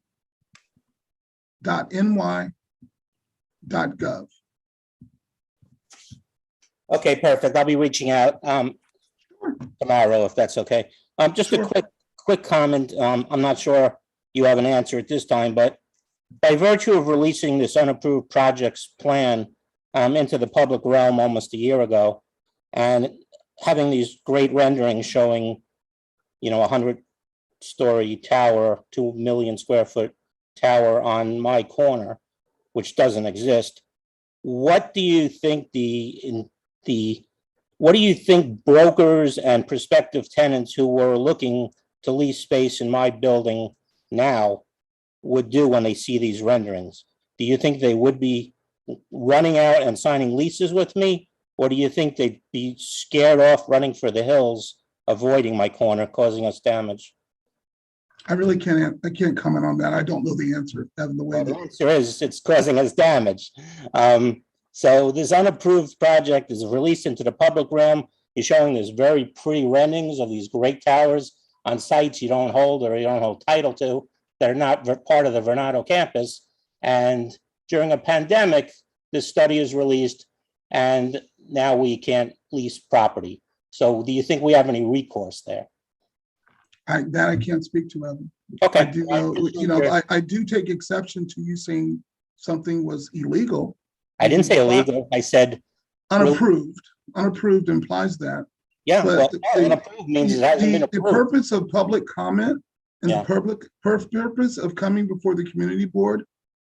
Okay, perfect. I'll be reaching out tomorrow, if that's okay. Just Sure. a quick comment. I'm not sure you have an answer at this time, but by virtue of releasing this unapproved projects plan into the public realm almost a year ago, and having these great renderings showing, 100-story tower, 2 million square foot tower on my corner, which doesn't exist, what do you think what do you think brokers and prospective tenants who were looking to lease space in my building now would do when they see these renderings? Do you think they would be running out and signing leases with me? Or do you think they'd be scared off running for the hills, avoiding my corner, causing us damage? I really can't comment on that. I don't know the answer, Evan, the way The answer is it's causing us damage. So this unapproved project is released into the public realm. You're showing this very pretty renderings of these great towers on sites you don't hold or you don't hold title to. They're not part of the Vernado campus. And during a pandemic, this study is released and now we can't lease property. So do you think we have any recourse there? I can't speak to, Evan. Okay. I do know, I do take exception to you saying something was illegal. I didn't say illegal. I said unapproved. Unapproved implies that. Yeah, But well, unapproved means it hasn't been the approved. purpose of public comment and Yeah. the purpose of coming before the community board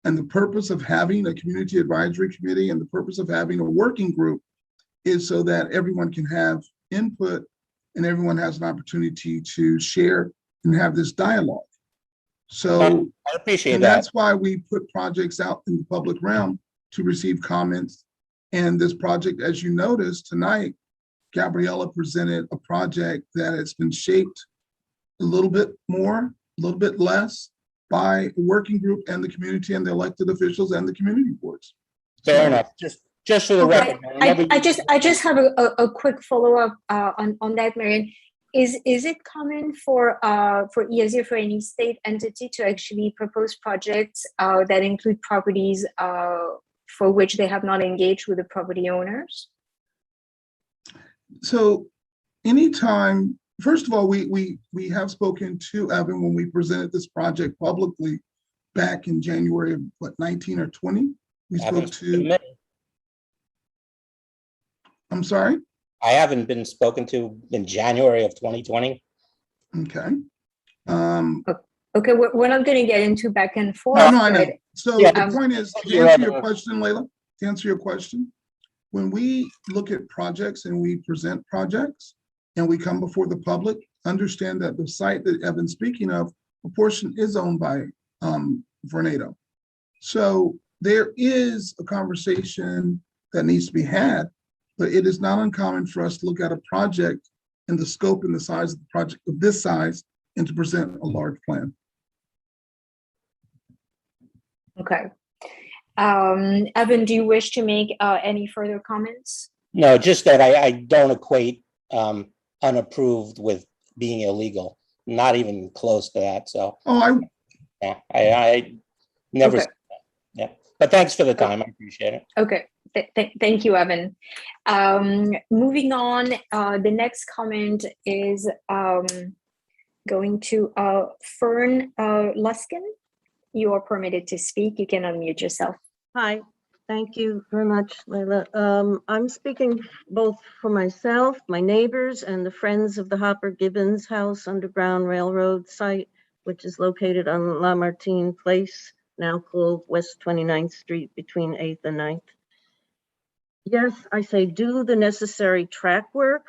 and the purpose of having a community advisory committee and the purpose of having a working group is so that everyone can have input and everyone has an opportunity to share and have this dialogue. So I appreciate and that. that's why we put projects out in the public realm to receive comments. And this project, as you noticed tonight, Gabriella presented a project that has been shaped a little bit more, a little bit less, by a working group and the community and the elected officials and the community boards. Fair So- enough. Just for the Okay, record. I never- I just have a quick follow-up on that, Marion. Is it common for ESA, for any state entity, to actually propose projects that include properties for which they have not engaged with the property owners? So anytime, first of all, we have spoken to Evan when we presented this project publicly back in January of what, 19 or 20? We spoke Haven't to, been- I'm sorry? I haven't been spoken to in January of 2020. Okay. Okay, we're not going to get into back and forth. No, I know. but, So Yeah. the point is, to You're answer your right. question, Layla, to answer your question, when we look at projects and we present projects and we come before the public, understand that the site that Evan's speaking of, a portion is owned by Vornado. So there is a conversation that needs to be had, but it is not uncommon for us to look at a project and the scope and the size of the project of this size and to present a large plan. Okay. Evan, do you wish to make any further comments? No, just that I don't equate unapproved with being illegal, not even close to that. So Oh, yeah, I never, Okay. said that. Yeah, but thanks for the time. I appreciate it. Okay, thank you, Evan. Moving on, the next comment is going to Fern Luskin. You are permitted to speak. You can unmute yourself. Hi, thank you very much, Layla. I'm speaking both for myself, my neighbors, and the friends of the Hopper Gibbons House Underground Railroad site, which is located on Lamartine Place, now called West 29th Street between 8th and 9th. Yes, I say do the necessary track work,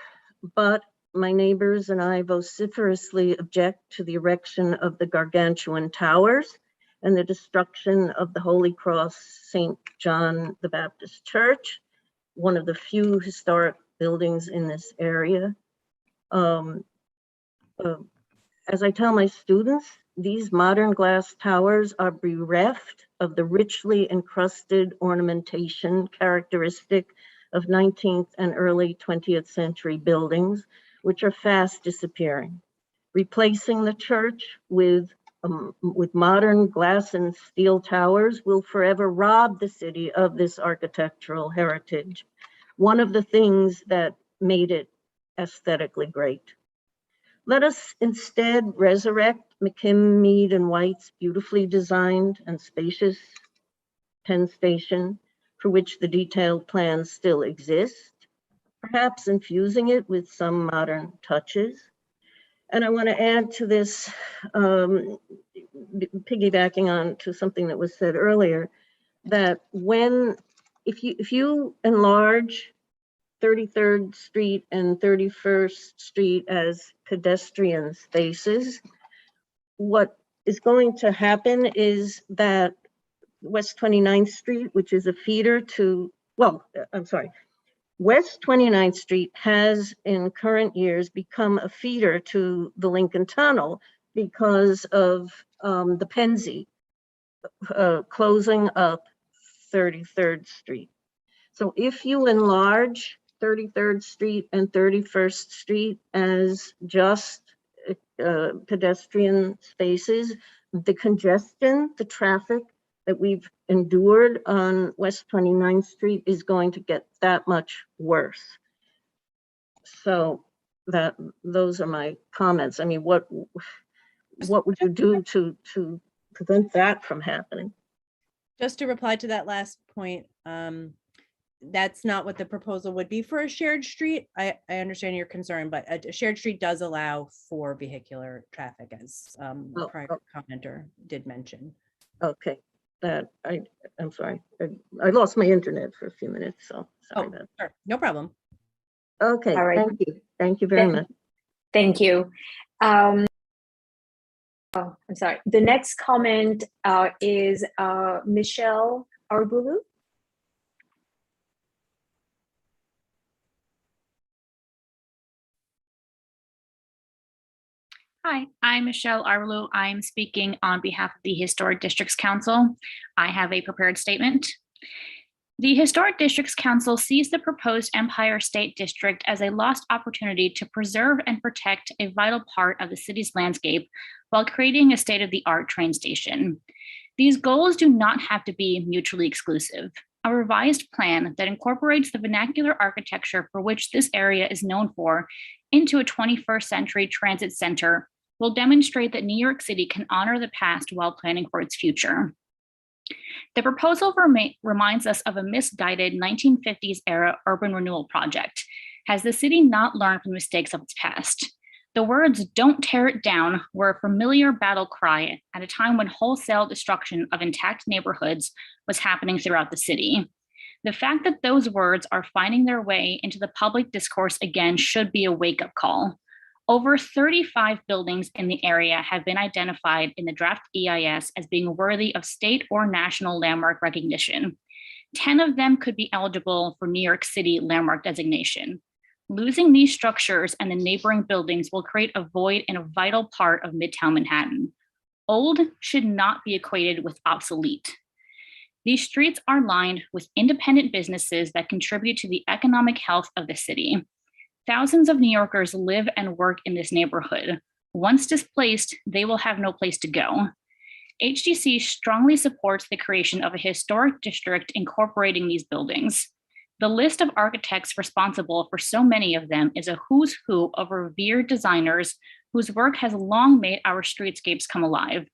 but my neighbors and I vociferously object to the erection of the gargantuan towers and the destruction of the Holy Cross St. John the Baptist Church, one of the few historic buildings in this area. As I tell my students, these modern glass towers are bereft of the richly encrusted ornamentation characteristic of 19th and early 20th century buildings, which are fast disappearing. Replacing the church with modern glass and steel towers will forever rob the city of this architectural heritage, one of the things that made it aesthetically great. Let us instead resurrect McKim, Mead, and White's beautifully designed and spacious Penn Station, for which the detailed plans still exist, perhaps infusing it with some modern touches. And I want to add to this, piggybacking on to something that was said earlier, that if you enlarge 33rd Street and 31st Street as pedestrian spaces, what is going to happen is that West 29th Street, which is a feeder to, West 29th Street has in current years become a feeder to the Lincoln Tunnel because of the Pennsy closing up 33rd Street. So if you enlarge 33rd Street and 31st Street as just pedestrian spaces, the congestion, the traffic that we've endured on West 29th Street is going to get that much worse. So those are my comments. I mean, what would you do to prevent that from happening? Just to reply to that last point, that's not what the proposal would be for a shared street. I understand your concern, but a shared street does allow for vehicular traffic, as the prior commenter did mention. Okay, I'm sorry. I lost my internet for a few minutes, so sorry about that. Sure, no problem. Okay, All right. thank you. Thank you very much. Thank you. I'm sorry. The next comment is Michelle Arbulu. Hi, I'm Michelle Arvalou. I'm speaking on behalf of the Historic Districts Council. I have a prepared statement. The Historic Districts Council sees the proposed Empire State District as a lost opportunity to preserve and protect a vital part of the city's landscape while creating a state-of-the-art train station. These goals do not have to be mutually exclusive. A revised plan that incorporates the vernacular architecture for which this area is known for into a 21st century transit center will demonstrate that New York City can honor the past while planning for its future. The proposal reminds us of a misguided 1950s era urban renewal project. Has the city not learned from the mistakes of its past? The words "don't tear it down" were a familiar battle cry at a time when wholesale destruction of intact neighborhoods was happening throughout the city. The fact that those words are finding their way into the public discourse again should be a wake-up call. Over 35 buildings in the area have been identified in the draft EIS as being worthy of state or national landmark recognition. 10 of them could be eligible for New York City landmark designation. Losing these structures and the neighboring buildings will create a void in a vital part of Midtown Manhattan. Old should not be equated with obsolete. These streets are lined with independent businesses that contribute to the economic health of the city. Thousands of New Yorkers live and work in this neighborhood. Once displaced, they will have no place to go. HDC strongly supports the creation of a historic district incorporating these buildings. The list of architects responsible for so many of them is a who's who of revered designers whose work has long made our streetscapes come alive.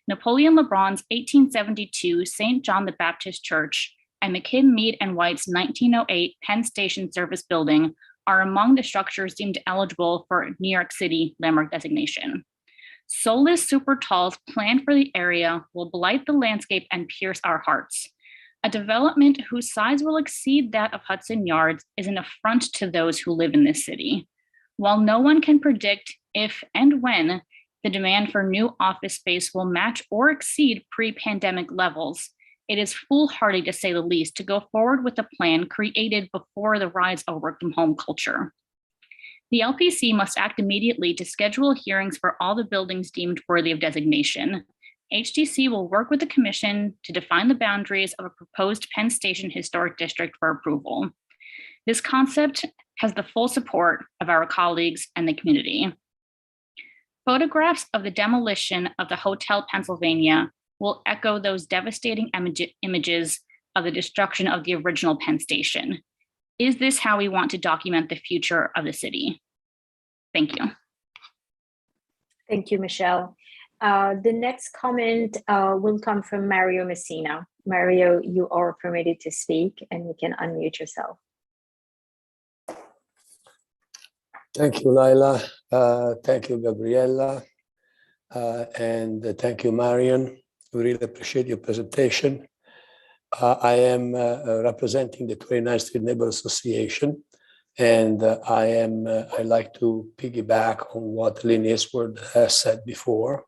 Napoleon LeBron's 1872 St. John the Baptist Church and McKim, Mead & White's 1908 Penn Station Service Building are among the structures deemed eligible for New York City landmark designation. Soulless super talls planned for the area will blight the landscape and pierce our hearts. A development whose size will exceed that of Hudson Yards is an affront to those who live in this city. While no one can predict if and when the demand for new office space will match or exceed pre-pandemic levels, it is foolhardy, to say the least, to go forward with a plan created before the rise of work from home culture. The LPC must act immediately to schedule hearings for all the buildings deemed worthy of designation. HDC will work with the commission to define the boundaries of a proposed Penn Station Historic District for approval. This concept has the full support of our colleagues and the community. Photographs of the demolition of the Hotel Pennsylvania will echo those devastating images of the destruction of the original Penn Station. Is this how we want to document the future of the city? Thank you. Thank you, Michelle. The next comment will come from Mario Messina. Mario, you are permitted to speak and you can unmute yourself. Thank you, Laila. Thank you, Gabriella. And thank you, Marion. We really appreciate your presentation. I am representing the 29th Street Neighborhood Association, and I like to piggyback on what Lynn Eastwood has said before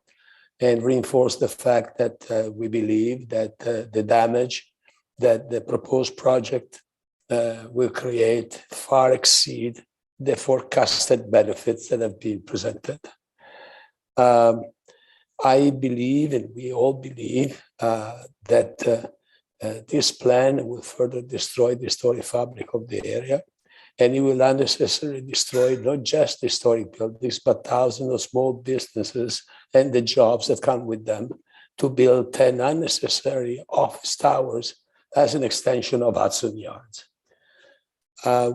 and reinforce the fact that we believe that the damage that the proposed project will create far exceed the forecasted benefits that have been presented. I believe, and we all believe, that this plan will further destroy the historic fabric of the area, and it will unnecessarily destroy not just the historic buildings, but thousands of small businesses and the jobs that come with them to build 10 unnecessary office towers as an extension of Hudson Yards.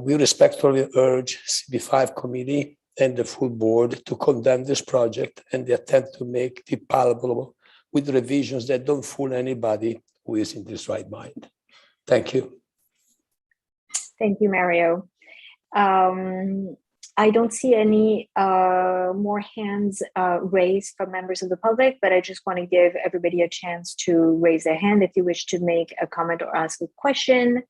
We respectfully urge CB5 committee and the full board to condemn this project and the attempt to make it palatable with revisions that don't fool anybody who is in this right mind. Thank you. Thank you, Mario. I don't see any more hands raised from members of the public, but I just want to give everybody a chance to raise their hand if you wish to make a comment or ask a question.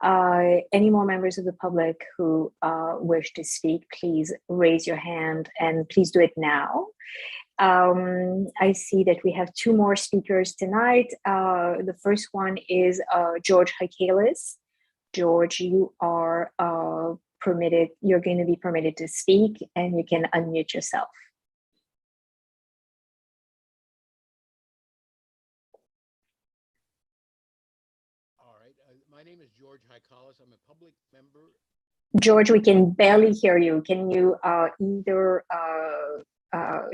Any more members of the public who wish to speak, please raise your hand and please do it now. I see that we have two more speakers tonight. The first one is George Hakalis. George, you are permitted, you're going to be permitted to speak and you can unmute yourself. My name is George Haikalis. I'm a public member. George, we can barely hear you. Can you either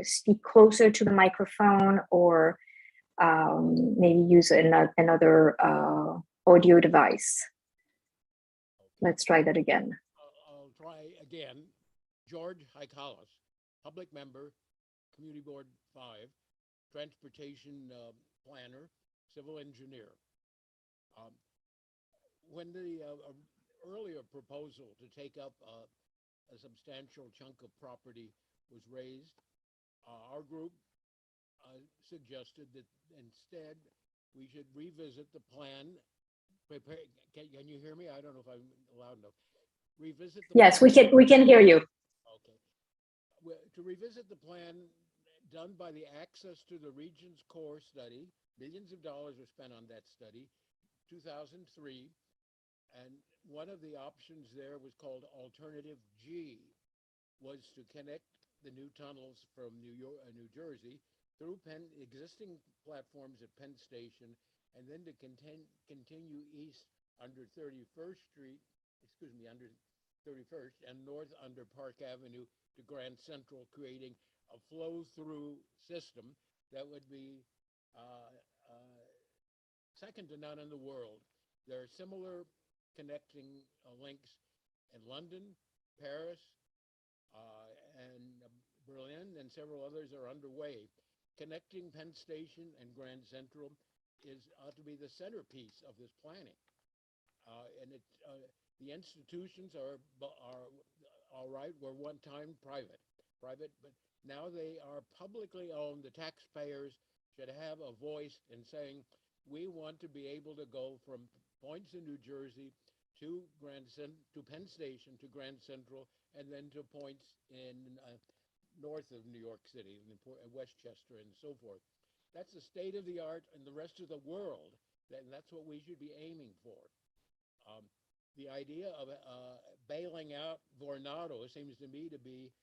speak closer to the microphone or maybe use another audio device? Let's try that again. I'll try again. George Haikalis, public member, Community Board 5, transportation planner, civil engineer. When the earlier proposal to take up a substantial chunk of property was raised, our group suggested that instead we should revisit the plan. Can you hear me? I don't know if I'm loud enough. Revisit the Yes, plan. we can hear you. Okay. To revisit the plan done by the Access to the Regions Core study, millions of dollars were spent on that study, 2003, and one of the options there was called Alternative G, was to connect the new tunnels from New Jersey through existing platforms at Penn Station, and then to continue east under 31st Street, under 31st, and north under Park Avenue to Grand Central, creating a flow-through system that would be second to none in the world. There are similar connecting links in London, Paris, and Berlin, and several others are underway. Connecting Penn Station and Grand Central ought to be the centerpiece of this planning. And the institutions are all right, were one time private, but now they are publicly owned. The taxpayers should have a voice in saying, we want to be able to go from points in New Jersey to Penn Station, to Grand Central, and then to points in north of New York City, Westchester, and so forth. That's the state of the art in the rest of the world, and that's what we should be aiming for. The idea of bailing out Vornado seems to me to be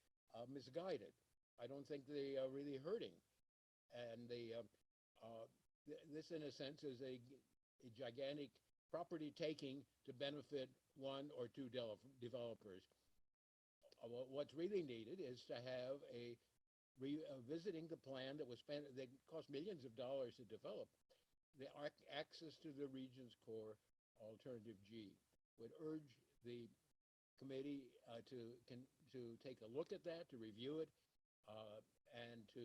misguided. I don't think they are really hurting. And this, in a sense, is a gigantic property taking to benefit one or two developers. What's really needed is to have visiting the plan that cost millions of dollars to develop, the Access to the Regions Core Alternative G. Would urge the committee to take a look at that, to review it, and to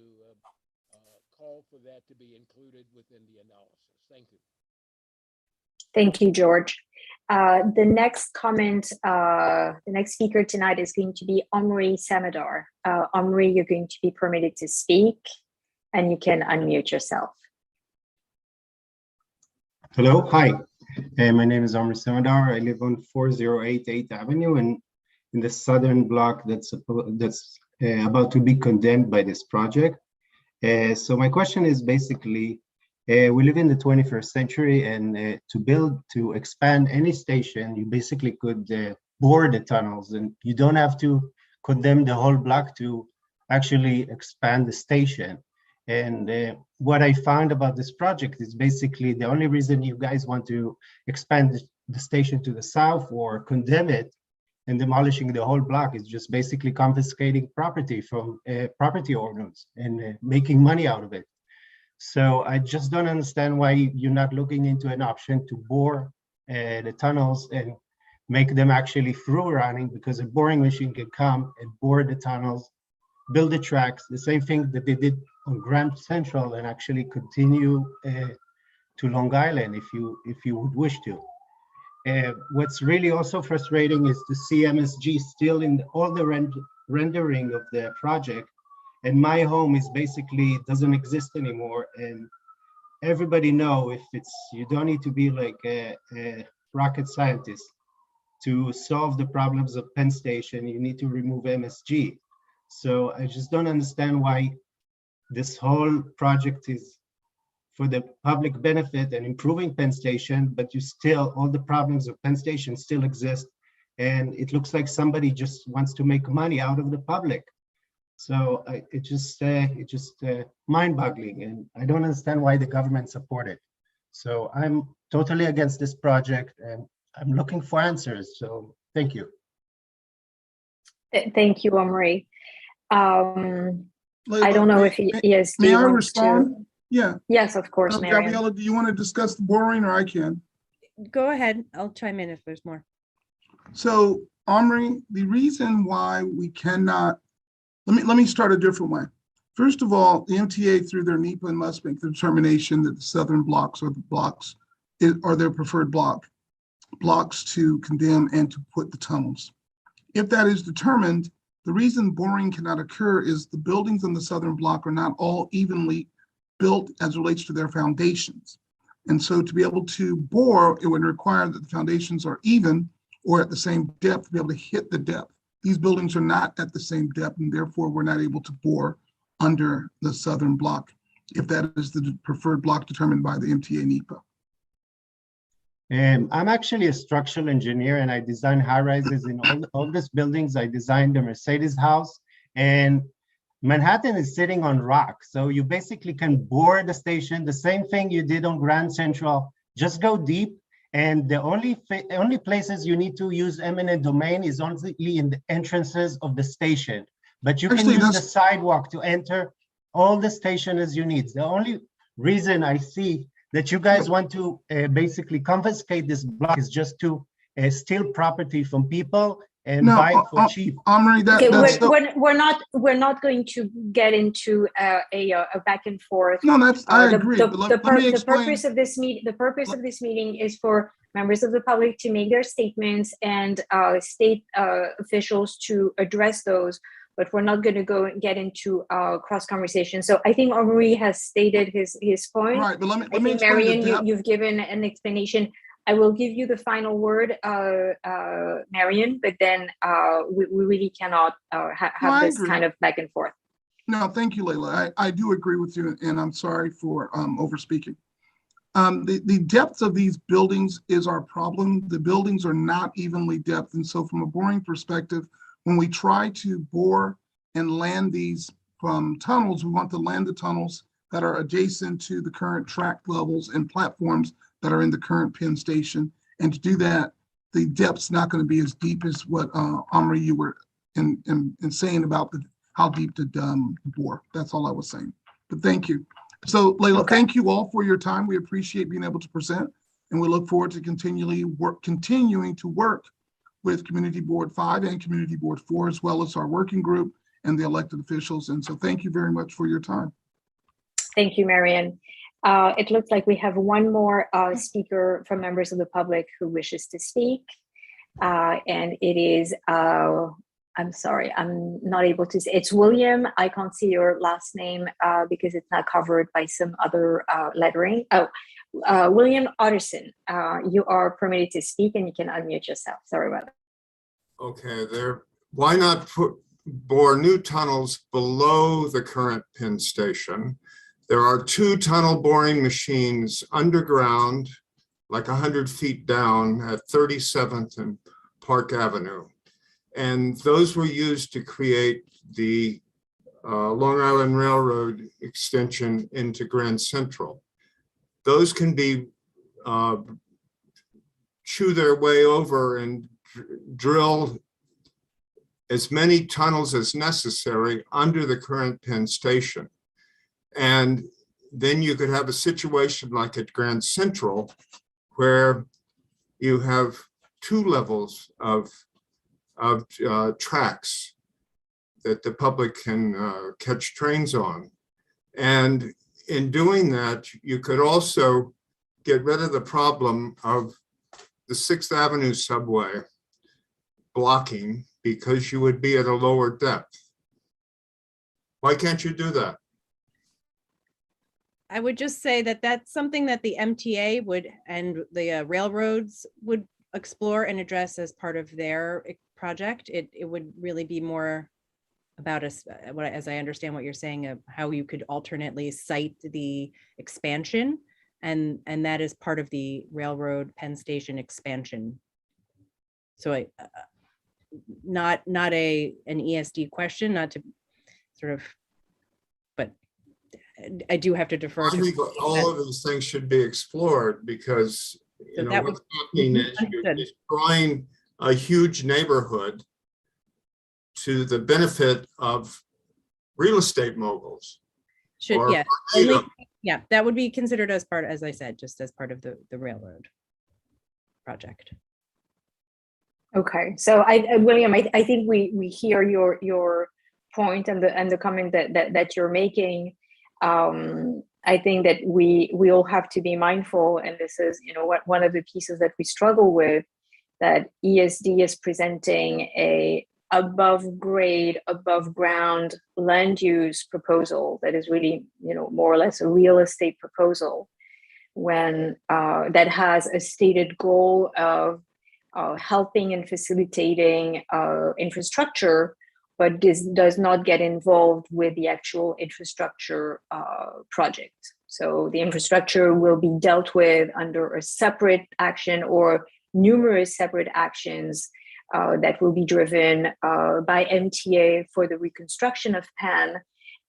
call for that to be included within the analysis. Thank you. Thank you, George. The next comment, the next speaker tonight is going to be Omri Samadar. Omri, you're going to be permitted to speak, and you can unmute yourself. Hello, hi. My name is Omri Samadar. I live on 408 8th Avenue in the southern block that's about to be condemned by this project. So my question is basically, we live in the 21st century, and to expand any station, you basically could bore the tunnels, and you don't have to condemn the whole block to actually expand the station. And what I found about this project is basically the only reason you guys want to expand the station to the south or condemn it and demolishing the whole block is just basically confiscating property from property owners and making money out of it. So I just don't understand why you're not looking into an option to bore the tunnels and make them actually through running, because a boring machine can come and bore the tunnels, build the tracks, the same thing that they did on Grand Central, and actually continue to Long Island if you would wish to. What's really also frustrating is to see MSG still in all the rendering of the project, and my home is basically doesn't exist anymore. And everybody know you don't need to be like a rocket scientist to solve the problems of Penn Station. You need to remove MSG. So I just don't understand why this whole project is for the public benefit and improving Penn Station, but all the problems of Penn Station still exist. And it looks like somebody just wants to make money out of the public. So it's just mind-boggling, and I don't understand why the government support it. So I'm totally against this project and I'm looking for answers. So thank you. Thank you, Omri. I Leila, don't know may- if may- ESD May I wants respond? to. Yeah. Yes, of course, Marian. Gabriella, do you want to discuss the boring, or I can? Go ahead. I'll chime in if there's more. So, Omri, the reason why we cannot, let me start a different way. First of all, the MTA through their NEPA must make the determination that the southern blocks are the blocks, are their preferred blocks to condemn and to put the tunnels. If that is determined, the reason boring cannot occur is the buildings in the southern block are not all evenly built as relates to their foundations. And so to be able to bore, it would require that the foundations are even or at the same depth to be able to hit the depth. These buildings are not at the same depth, and therefore we're not able to bore under the southern block, if that is the preferred block determined by the MTA NEPA. I'm actually a structural engineer and I design high rises in all these buildings. I designed the Mercedes house, and Manhattan is sitting on rock. So you basically can bore the station, the same thing you did on Grand Central, just go deep. And the only places you need to use eminent domain is only in the entrances of the station. But you can use the sidewalk to enter all the station as you need. The only reason I see that you guys want to basically confiscate this block is just to steal property from people and buy it for cheap. Omri, Okay, we're not going to get into a back and forth. No, that's I agree. But let me The explain. purpose of this meeting is for members of the public to make their statements and state officials to address those. But we're not going to get into cross conversation. So I think Omri has stated his point. Right, but let me I think Marian, you've given an explanation. I will give you the final word, Marian, but then we really cannot have this kind of back and forth. No, thank you, Leila. I do agree with you, and I'm sorry for overspeaking. The depth of these buildings is our problem. The buildings are not evenly depth, and so from a boring perspective, when we try to bore and land these from tunnels, we want to land the tunnels that are adjacent to the current track levels and platforms that are in the current Penn Station. And to do that, the depth's not going to be as deep as what Omri, you were in saying about how deep to bore. That's all I was saying. But thank you. So Leila, thank you all for your time. We appreciate being able to present, and we look forward to continuing to work with Community Board 5 and Community Board 4, as well as our working group and the elected officials. And so thank you very much for your time. Thank you, Marian. It looks like we have one more speaker from members of the public who wishes to speak. And it is, I'm sorry, I'm not able to say, it's William. I can't see your last name because it's not covered by some other lettering. William Otterson, you are permitted to speak and you can unmute yourself. Sorry about that. Okay, why not bore new tunnels below the current Penn Station? There are 2 tunnel boring machines underground, like 100 feet down at 37th and Park Avenue. And those were used to create the Long Island Railroad extension into Grand Central. Those can be chew their way over and drill as many tunnels as necessary under the current Penn Station. And then you could have a situation like at Grand Central where you have 2 levels of tracks that the public can catch trains on. And in doing that, you could also get rid of the problem of the 6th Avenue subway blocking because you would be at a lower depth. Why can't you do that? I would just say that that's something that the MTA would and the railroads would explore and address as part of their project. It would really be more about as I understand what you're saying of how you could alternately site the expansion, and that is part of the railroad Penn Station expansion. So not an ESD question, not to sort of, but I do have to defer I to. think all of these things should be explored because, So that what's happening is you're destroying a huge neighborhood to the benefit of real estate moguls. Should, or yeah, Vornado. only, yeah, that would be considered as part, as I said, just as part of the railroad project. Okay, so William, I think we hear your point and the comment that you're making. I think that we all have to be mindful, and this is one of the pieces that we struggle with, that ESD is presenting a above grade, above ground land use proposal that is really more or less a real estate proposal, when that has a stated goal of helping and facilitating infrastructure, but this does not get involved with the actual infrastructure project. So the infrastructure will be dealt with under a separate action or numerous separate actions that will be driven by MTA for the reconstruction of Penn,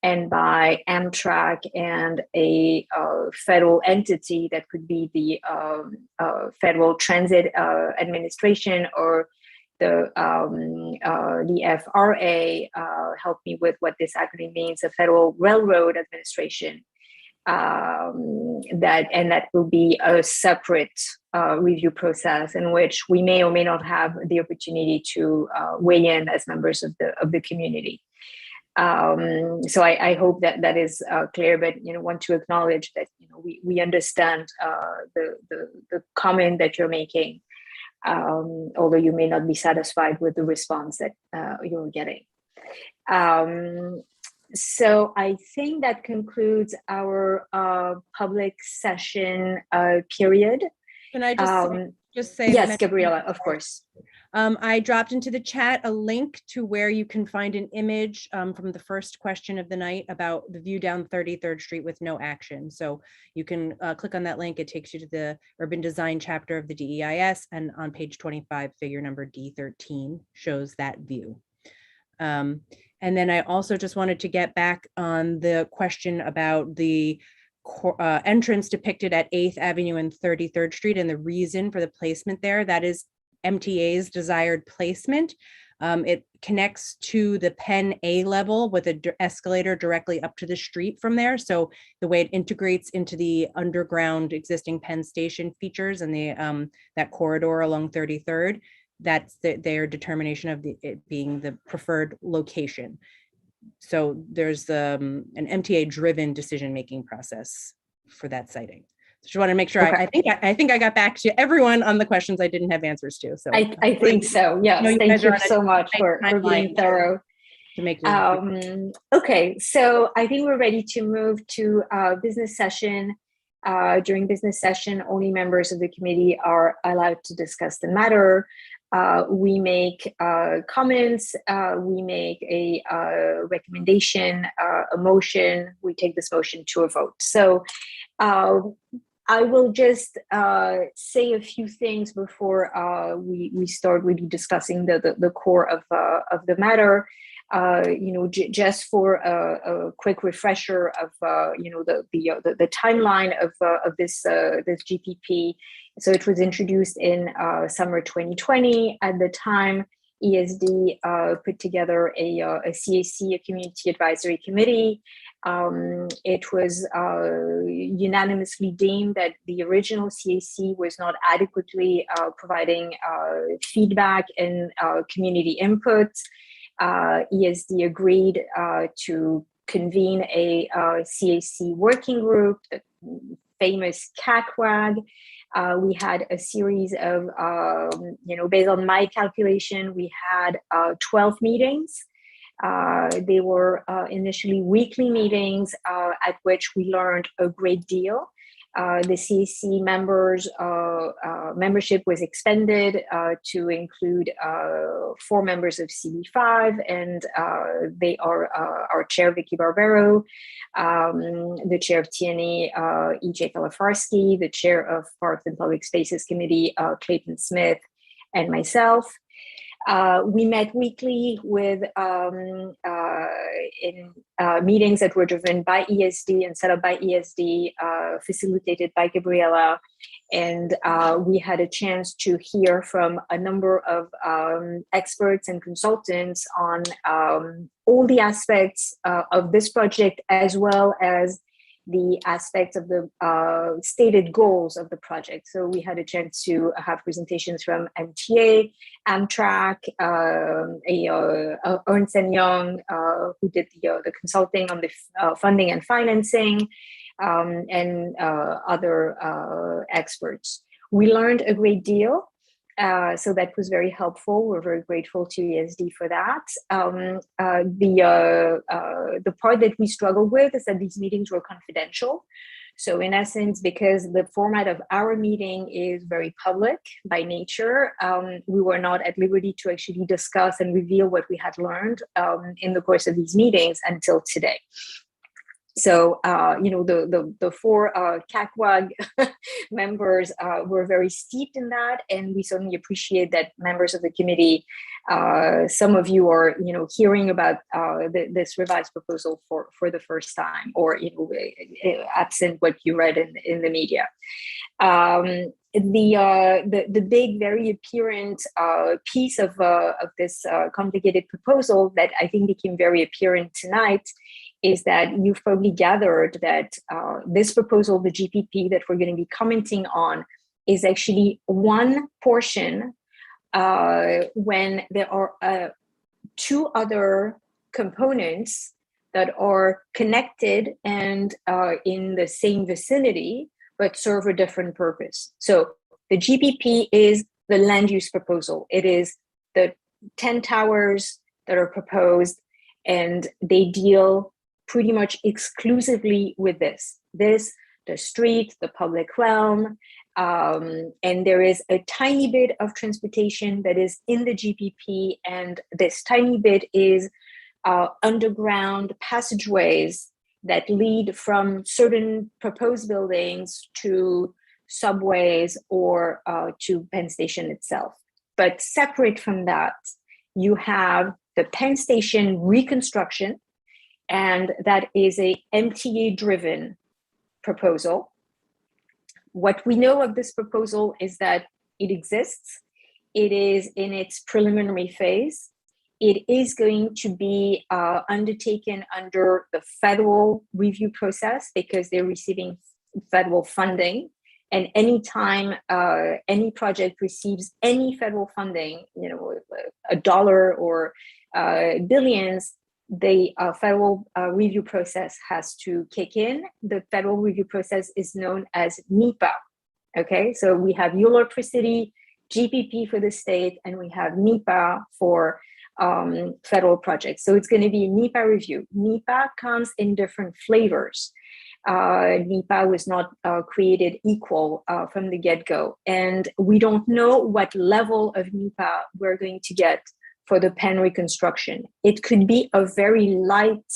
and by Amtrak and a federal entity that could be the Federal Transit Administration, or the FRA. Help me with what this acronym means: the Federal Railroad Administration. That will be a separate review process in which we may or may not have the opportunity to weigh in as members of the community. So I hope that is clear, but want to acknowledge that we understand the comment that you're making, although you may not be satisfied with the response that you're getting. So I think that concludes our public session period. Can I just say? Yes, Gabriela, of course. I dropped into the chat a link to where you can find an image from the first question of the night about the view down 33rd Street with no action. So you can click on that link. It takes you to the urban design chapter of the DEIS, and on page 25, figure number D13 shows that view. And then I also just wanted to get back on the question about the entrance depicted at 8th Avenue and 33rd Street and the reason for the placement there. That is MTA's desired placement. It connects to the Penn A level with an escalator directly up to the street from there. So the way it integrates into the underground existing Penn Station features and the that corridor along 33rd, that's their determination of it being the preferred location. So there's an MTA driven decision-making process for that siting. Just want to make sure. Okay. I think I got back to everyone on the questions I didn't have answers to. So I think so. Yes. Thank you so much for being thorough. To make okay, so I think we're ready to move to business session. During business session, only members of the committee are allowed to discuss the matter. We make comments, we make a recommendation, a motion, we take this motion to a vote. So I will just say a few things before we start really discussing the core of the matter. Just for a quick refresher of the timeline of this GPP. So it was introduced in summer 2020. At the time, ESD put together a CAC, a Community Advisory Committee. It was unanimously deemed that the original CAC was not adequately providing feedback and community input. ESD agreed to convene a CAC working group, the famous CACWAG. We had a series of, based on my calculation, we had 12 meetings. They were initially weekly meetings at which we learned a great deal. The CAC members membership was expanded to include 4 members of CB5, and they are our chair, Vicky Barbero, the chair of TNE, EJ Kalafarsky, the chair of Parks and Public Spaces Committee, Clayton Smith, and myself. We met weekly with meetings that were driven by ESD and set up by ESD, facilitated by Gabriela. And we had a chance to hear from a number of experts and consultants on all the aspects of this project, as well as the aspects of the stated goals of the project. So we had a chance to have presentations from MTA, Amtrak, Ernst & Young, who did the consulting on the funding and financing, and other experts. We learned a great deal. So that was very helpful. We're very grateful to ESD for that. The part that we struggled with is that these meetings were confidential. So in essence, because the format of our meeting is very public by nature, we were not at liberty to actually discuss and reveal what we had learned in the course of these meetings until today. So, the four CACWAG members were very steeped in that, and we certainly appreciate that members of the committee, some of you are, hearing about this revised proposal for the first time, or, absent what you read in the media. The big, very apparent piece of this complicated proposal that I think became very apparent tonight is that you've probably gathered that this proposal, the GPP that we're going to be commenting on, is actually one portion when there are two other components that are connected and in the same vicinity, but serve a different purpose. So the GPP is the land use proposal. It is the 10 towers that are proposed, and they deal pretty much exclusively with the street, the public realm, and there is a tiny bit of transportation that is in the GPP, and this tiny bit is underground passageways that lead from certain proposed buildings to subways or to Penn Station itself. But separate from that, you have the Penn Station reconstruction, and that is a MTA-driven proposal. What we know of this proposal is that it exists. It is in its preliminary phase. It is going to be undertaken under the federal review process because they're receiving federal funding. And anytime any project receives any federal funding, $1 or billions, the federal review process has to kick in. The federal review process is known as NEPA. Okay, so we have ULERtricity, GPP for the state, and we have NEPA for federal projects. So it's going to be a NEPA review. NEPA comes in different flavors. NEPA was not created equal from the get-go. And we don't know what level of NEPA we're going to get for the Penn reconstruction. It could be a very light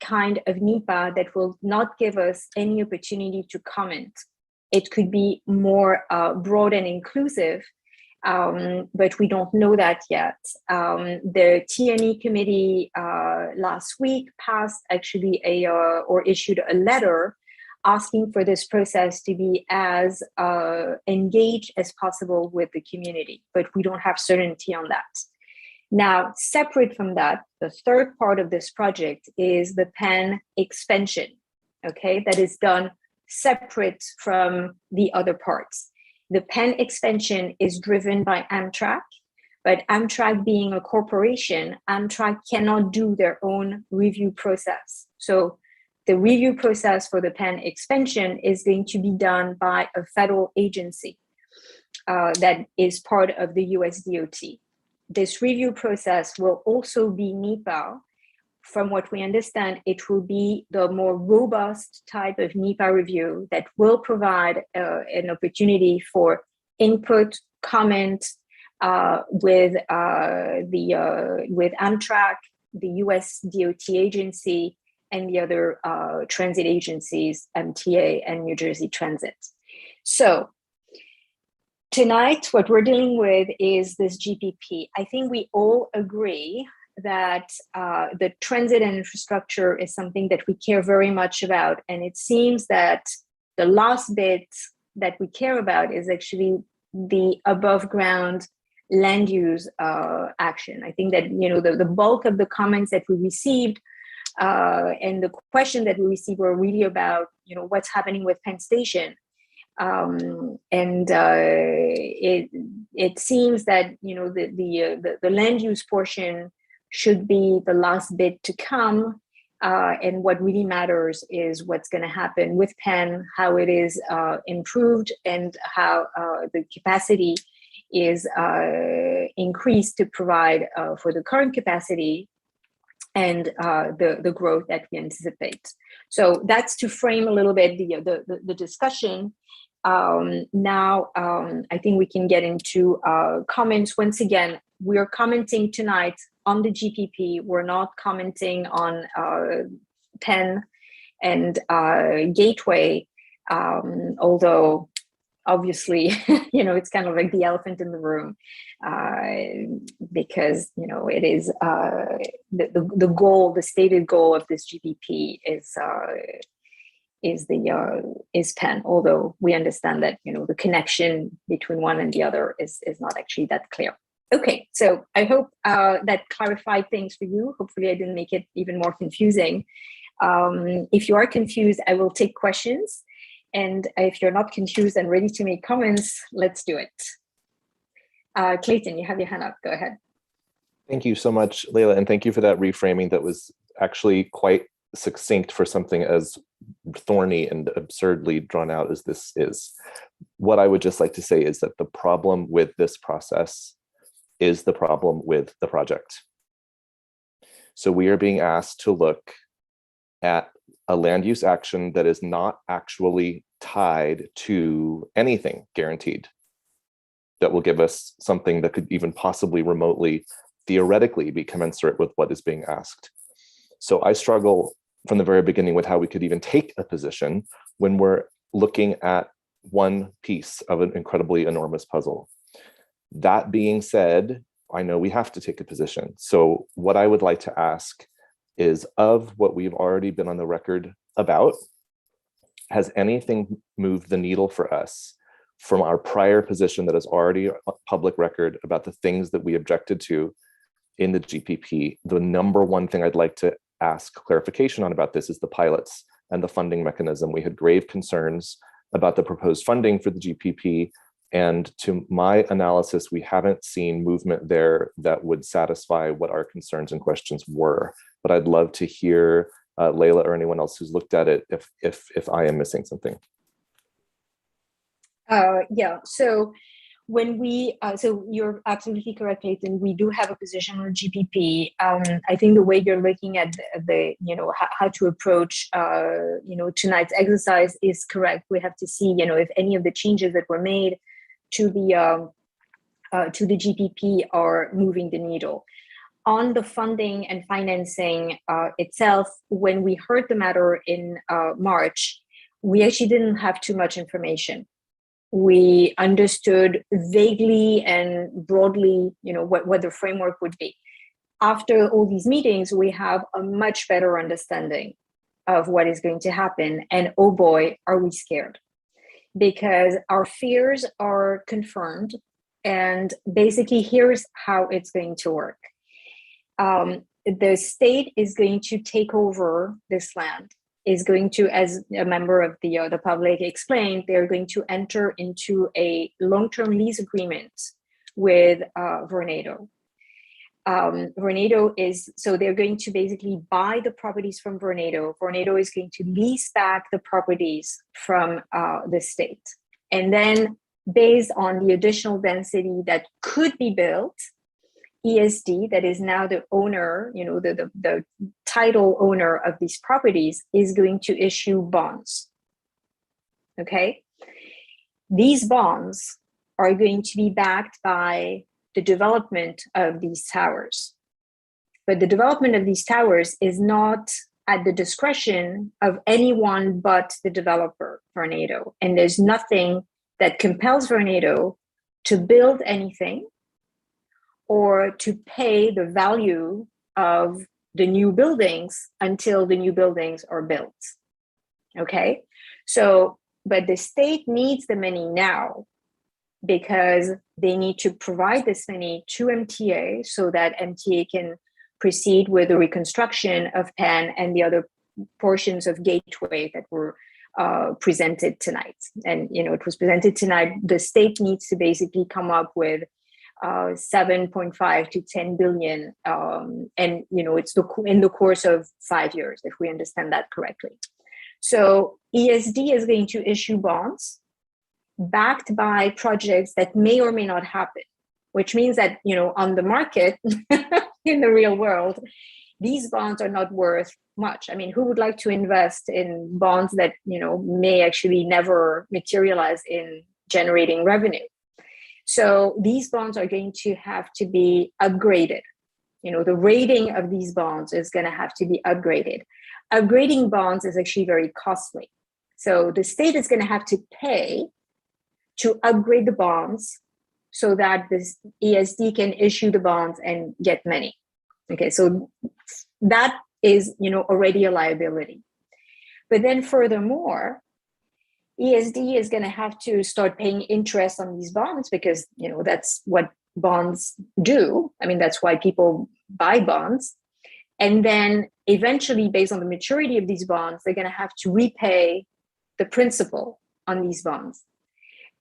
kind of NEPA that will not give us any opportunity to comment. It could be more broad and inclusive, but we don't know that yet. The T&E committee last week passed actually or issued a letter asking for this process to be as engaged as possible with the community, but we don't have certainty on that. Now, separate from that, the third part of this project is the Penn expansion, okay, that is done separate from the other parts. The Penn expansion is driven by Amtrak, but Amtrak being a corporation, Amtrak cannot do their own review process. So the review process for the Penn expansion is going to be done by a federal agency that is part of the US DOT. This review process will also be NEPA. From what we understand, it will be the more robust type of NEPA review that will provide an opportunity for input, comment with Amtrak, the US DOT agency, and the other transit agencies, MTA and New Jersey Transit. So tonight, what we're dealing with is this GPP. I think we all agree that the transit and infrastructure is something that we care very much about. And it seems that the last bit that we care about is actually the above ground land use action. I think that, you know, the bulk of the comments that we received and the question that we received were really about, you know, what's happening with Penn Station. It seems that, you know, the land use portion should be the last bit to come. And what really matters is what's going to happen with Penn, how it is improved, and how the capacity is increased to provide for the current capacity and the growth that we anticipate. So that's to frame a little bit the discussion. Now, I think we can get into comments. Once again, we're commenting tonight on the GPP. We're not commenting on Penn and Gateway, although obviously, you know, it's kind of like the elephant in the room because, you know, it is the goal, the stated goal of this GPP is Penn, although we understand that, you know, the connection between one and the other is not actually that clear. Okay, so I hope that clarified things for you. Hopefully I didn't make it even more confusing. If you are confused, I will take questions. And if you're not confused and ready to make comments, let's do it. Clayton, you have your hand up, go ahead. Thank you so much, Leila, and thank you for that reframing that was actually quite succinct for something as thorny and absurdly drawn out as this is. What I would just like to say is that the problem with this process is the problem with the project. So we are being asked to look at a land use action that is not actually tied to anything guaranteed that will give us something that could even possibly remotely theoretically be commensurate with what is being asked. So I struggle from the very beginning with how we could even take a position when we're looking at one piece of an incredibly enormous puzzle. That being said, I know we have to take a position. So what I would like to ask is, of what we've already been on the record about, has anything moved the needle for us from our prior position that is already a public record about the things that we objected to in the GPP? The number one thing I'd like to ask clarification on about this is the pilots and the funding mechanism. We had grave concerns about the proposed funding for the GPP, and to my analysis, we haven't seen movement there that would satisfy what our concerns and questions were. But I'd love to hear Leila or anyone else who's looked at it if I am missing something. Yeah, so when we, so you're absolutely correct, Clayton, we do have a position on GPP. I think the way you're looking at the you know, how to approach, you know, tonight's exercise is correct. We have to see, you know, if any of the changes that were made to the GPP are moving the needle. On the funding and financing itself, when we heard the matter in March, we actually didn't have too much information. We understood vaguely and broadly, you know, what the framework would be. After all these meetings, we have a much better understanding of what is going to happen. And oh boy, are we scared. Because our fears are confirmed. And basically, here's how it's going to work. The state is going to take over this land, is going to, as a member of the public explained, they're going to enter into a long-term lease agreement with Vornado. Vornado is, so they're going to basically buy the properties from Vornado. Vornado is going to lease back the properties from the state. And then based on the additional density that could be built, ESD, that is now the owner, you know, the title owner of these properties, is going to issue bonds. Okay? These bonds are going to be backed by the development of these towers. But the development of these towers is not at the discretion of anyone but the developer, Vornado. And there's nothing that compels Vornado to build anything or to pay the value of the new buildings until the new buildings are built. Okay, so, but the state needs the money now because they need to provide this money to MTA so that MTA can proceed with the reconstruction of Penn and the other portions of Gateway that were presented tonight. And, you know, it was presented tonight. The state needs to basically come up with 7.5 to 10 billion. And, you know, it's in the course of 5 years, if we understand that correctly. So ESD is going to issue bonds backed by projects that may or may not happen, which means that, you know, on the market, in the real world, these bonds are not worth much. I mean, who would like to invest in bonds that, you know, may actually never materialize in generating revenue? So these bonds are going to have to be upgraded. You know, the rating of these bonds is going to have to be upgraded. Upgrading bonds is actually very costly. So the state is going to have to pay to upgrade the bonds so that this ESD can issue the bonds and get money. Okay, so that is, you know, already a liability. But then furthermore, ESD is going to have to start paying interest on these bonds because, you know, that's what bonds do. I mean, that's why people buy bonds. And then eventually, based on the maturity of these bonds, they're going to have to repay the principal on these bonds,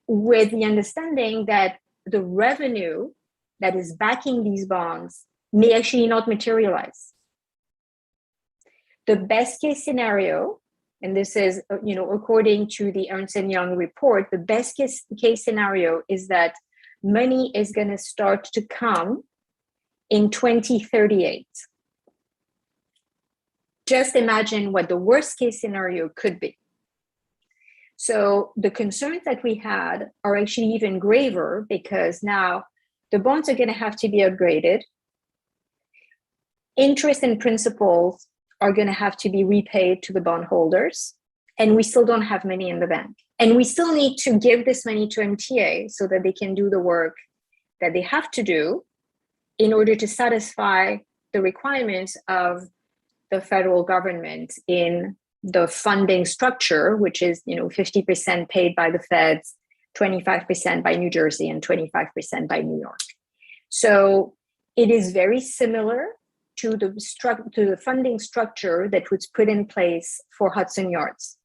with the understanding that the revenue that is backing these bonds may actually not materialize. The best case scenario, and this is, you know, according to the Ernst & Young report, the best case scenario is that money is going to start to come in 2038. Just imagine what the worst case scenario could be. So the concerns that we had are actually even graver because now the bonds are going to have to be upgraded. Interest and principals are going to have to be repaid to the bondholders, and we still don't have money in the bank. And we still need to give this money to MTA so that they can do the work that they have to do in order to satisfy the requirements of the federal government in the funding structure, which is, you know, 50% paid by the feds, 25% by New Jersey, and 25% by New York. So it is very similar to the funding structure that was put in place for Hudson Yards.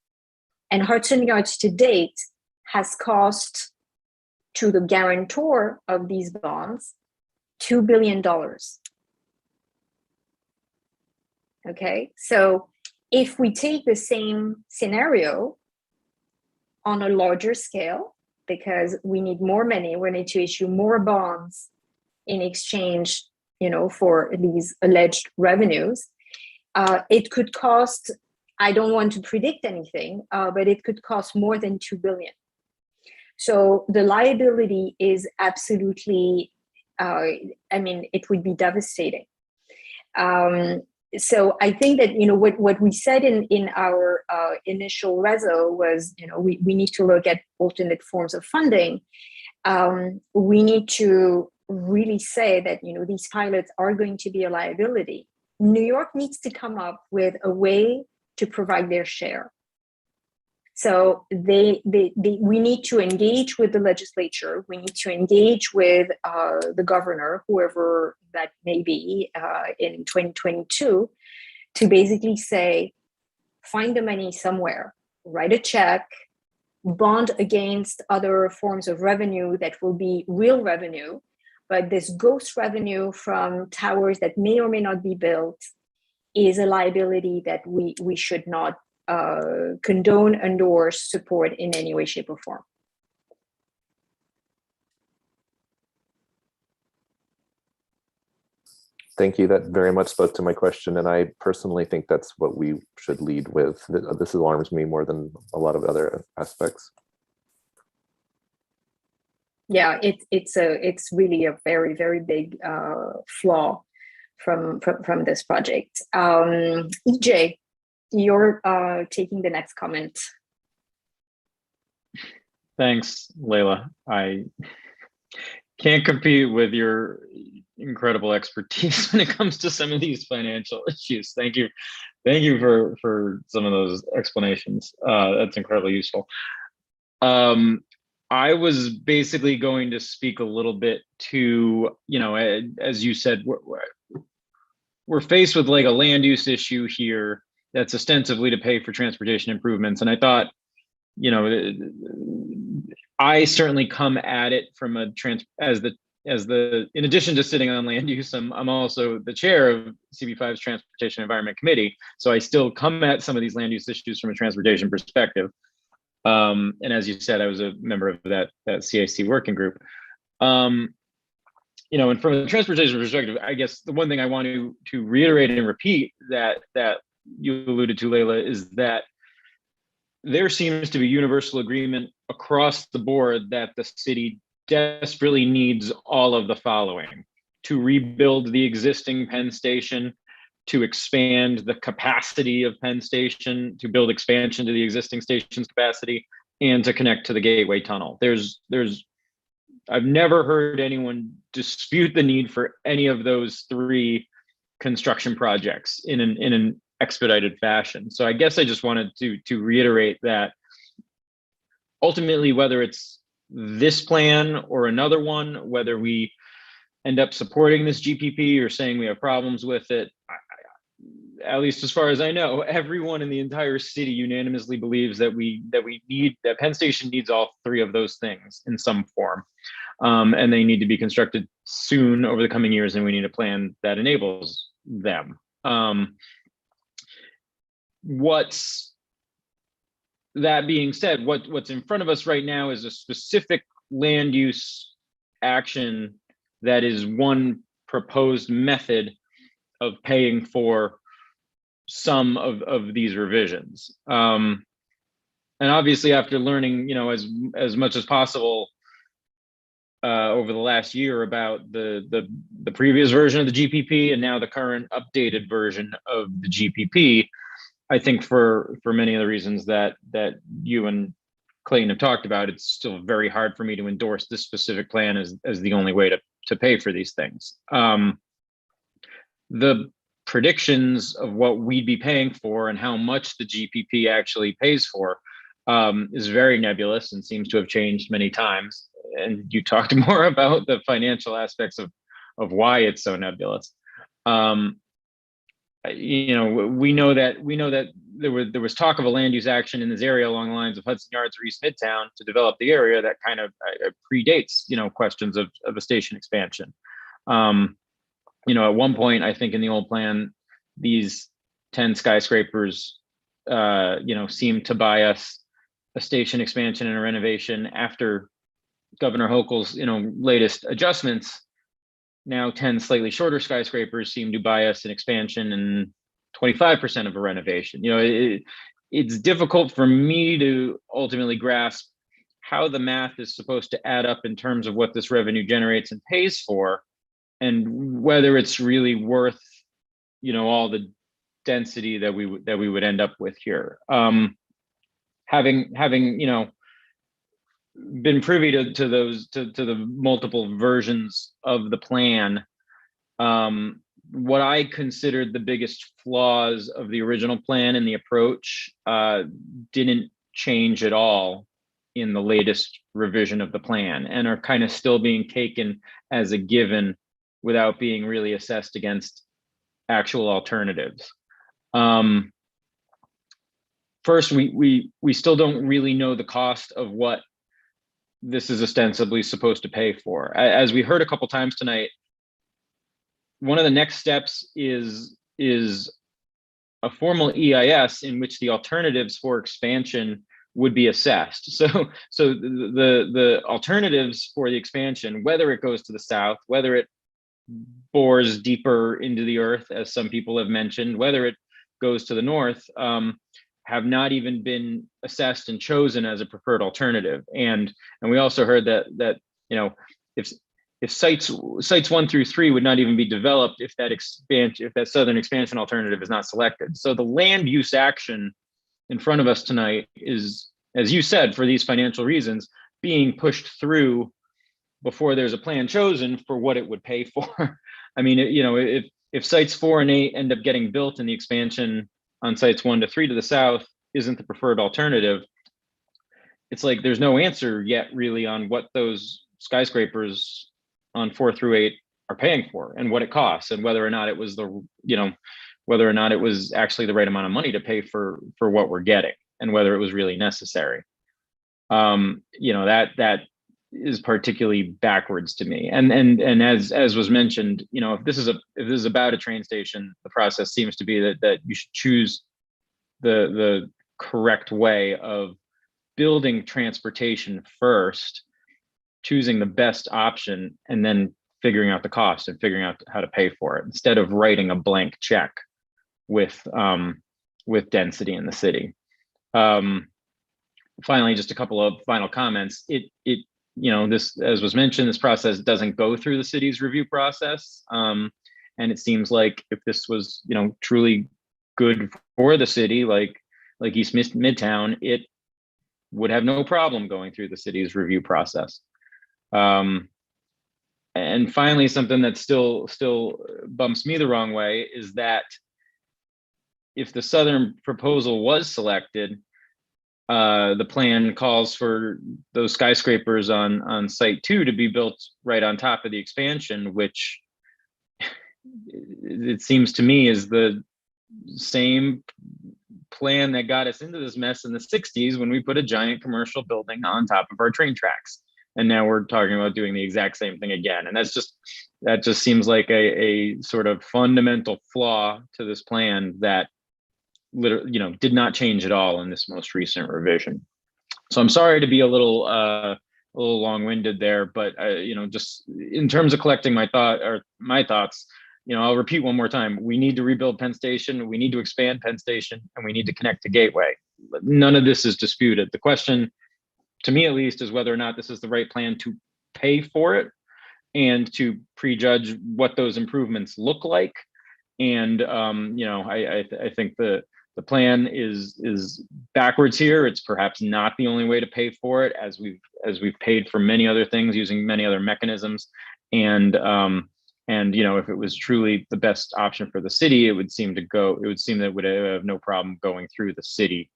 And Hudson Yards to date has cost to the guarantor of these bonds $2 billion. Okay, so if we take the same scenario on a larger scale, because we need more money, we need to issue more bonds in exchange, you know, for these alleged revenues, it could cost, I don't want to predict anything, but it could cost more than $2 billion. So the liability is absolutely, I mean, it would be devastating. So I think that, you know, what we said in our initial reso was, you know, we need to look at alternate forms of funding. We need to really say that, you know, these pilots are going to be a liability. New York needs to come up with a way to provide their share. So we need to engage with the legislature. We need to engage with the governor, whoever that may be, in 2022, to basically say, find the money somewhere, write a check, bond against other forms of revenue that will be real revenue, but this ghost revenue from towers that may or may not be built is a liability that we should not condone, endorse, support in any way, shape, or form. Thank you. That very much spoke to my question. And I personally think that's what we should lead with. This alarms me more than a lot of other aspects. Yeah, it's really a very, very big flaw from this project. EJ, you're taking the next comment. Thanks, Leila. Can't compete with your incredible expertise when it comes to some of these financial issues. Thank you. Thank you for some of those explanations. That's incredibly useful. I was basically going to speak a little bit to, as you said, we're faced with like a land use issue here that's ostensibly to pay for transportation improvements. And I thought, I certainly come at it from a in addition to sitting on land use, I'm also the chair of CB5's Transportation Environment Committee. So I still come at some of these land use issues from a transportation perspective. And as you said, I was a member of that CIC working group. And from a transportation perspective, I guess the one thing I want to reiterate and repeat that you alluded to, Leila, is that there seems to be universal agreement across the board that the city desperately needs all of the following: to rebuild the existing Penn Station, to expand the capacity of Penn Station, to build expansion to the existing station's capacity, and to connect to the Gateway Tunnel. I've never heard anyone dispute the need for any of those three construction projects in an expedited fashion. So I guess I just wanted to reiterate that ultimately, whether it's this plan or another one, whether we end up supporting this GPP or saying we have problems with it, at least as far as I know, everyone in the entire city unanimously believes that that Penn Station needs all three of those things in some form. And they need to be constructed soon over the coming years, and we need a plan that enables them. That being said, what's in front of us right now is a specific land use action that is one proposed method of paying for some of these revisions. And obviously, after learning, as much as possible over the last year about the previous version of the GPP and now the current updated version of the GPP, I think for many of the reasons that you and Clayton have talked about, it's still very hard for me to endorse this specific plan as the only way to pay for these things. The predictions of what we'd be paying for and how much the GPP actually pays for is very nebulous and seems to have changed many times. And you talked more about the financial aspects of why it's so nebulous. We know that there was talk of a land use action in this area along the lines of Hudson Yards or East Midtown to develop the area that kind of predates, questions of a station expansion. At one point, I think in the old plan, these 10 skyscrapers, seemed to buy us a station expansion and a renovation after Governor Hochul's, latest adjustments. Now 10 slightly shorter skyscrapers seem to buy us an expansion and 25% of a renovation. It's difficult for me to ultimately grasp how the math is supposed to add up in terms of what this revenue generates and pays for, and whether it's really worth, all the density that we would end up with here. Having been privy to the multiple versions of the plan, what I considered the biggest flaws of the original plan and the approach didn't change at all in the latest revision of the plan, and are kind of still being taken as a given without being really assessed against actual alternatives. First, we still don't really know the cost of what this is ostensibly supposed to pay for. As we heard a couple times tonight, one of the next steps is a formal EIS in which the alternatives for expansion would be assessed. So the alternatives for the expansion, whether it goes to the south, whether it bores deeper into the earth, as some people have mentioned, whether it goes to the north, have not even been assessed and chosen as a preferred alternative. And we also heard that if sites 1 through 3 would not even be developed if that southern expansion alternative is not selected. So the land use action in front of us tonight is, as you said, for these financial reasons, being pushed through before there's a plan chosen for what it would pay for. I mean, if sites 4 and 8 end up getting built and the expansion on sites 1 to 3 to the south isn't the preferred alternative, it's like there's no answer yet really on what those skyscrapers on 4 through 8 are paying for and what it costs and whether or not it was whether or not it was actually the right amount of money to pay for what we're getting and whether it was really necessary. That is particularly backwards to me. And as was mentioned, if this is about a train station, the process seems to be that you should choose the correct way of building transportation first, choosing the best option, and then figuring out the cost and figuring out how to pay for it instead of writing a blank check with density in the city. Finally, just a couple of final comments. This, as was mentioned, this process doesn't go through the city's review process. And it seems like if this was, truly good for the city, like East Midtown, it would have no problem going through the city's review process. And finally, something that still bumps me the wrong way is that if the southern proposal was selected, the plan calls for those skyscrapers on site 2 to be built right on top of the expansion, which it seems to me is the same plan that got us into this mess in the 60s when we put a giant commercial building on top of our train tracks. And now we're talking about doing the exact same thing again. And that just seems like a sort of fundamental flaw to this plan that literally, did not change at all in this most recent revision. So I'm sorry to be a little long-winded there, but just in terms of collecting my thoughts, I'll repeat one more time. We need to rebuild Penn Station. We need to expand Penn Station, and we need to connect to Gateway. None of this is disputed. The question, to me at least, is whether or not this is the right plan to pay for it and to prejudge what those improvements look like. And I think the plan is backwards here. It's perhaps not the only way to pay for it, as we've paid for many other things using many other mechanisms. And if it was truly the best option for the city, it would seem that it would have no problem going through the city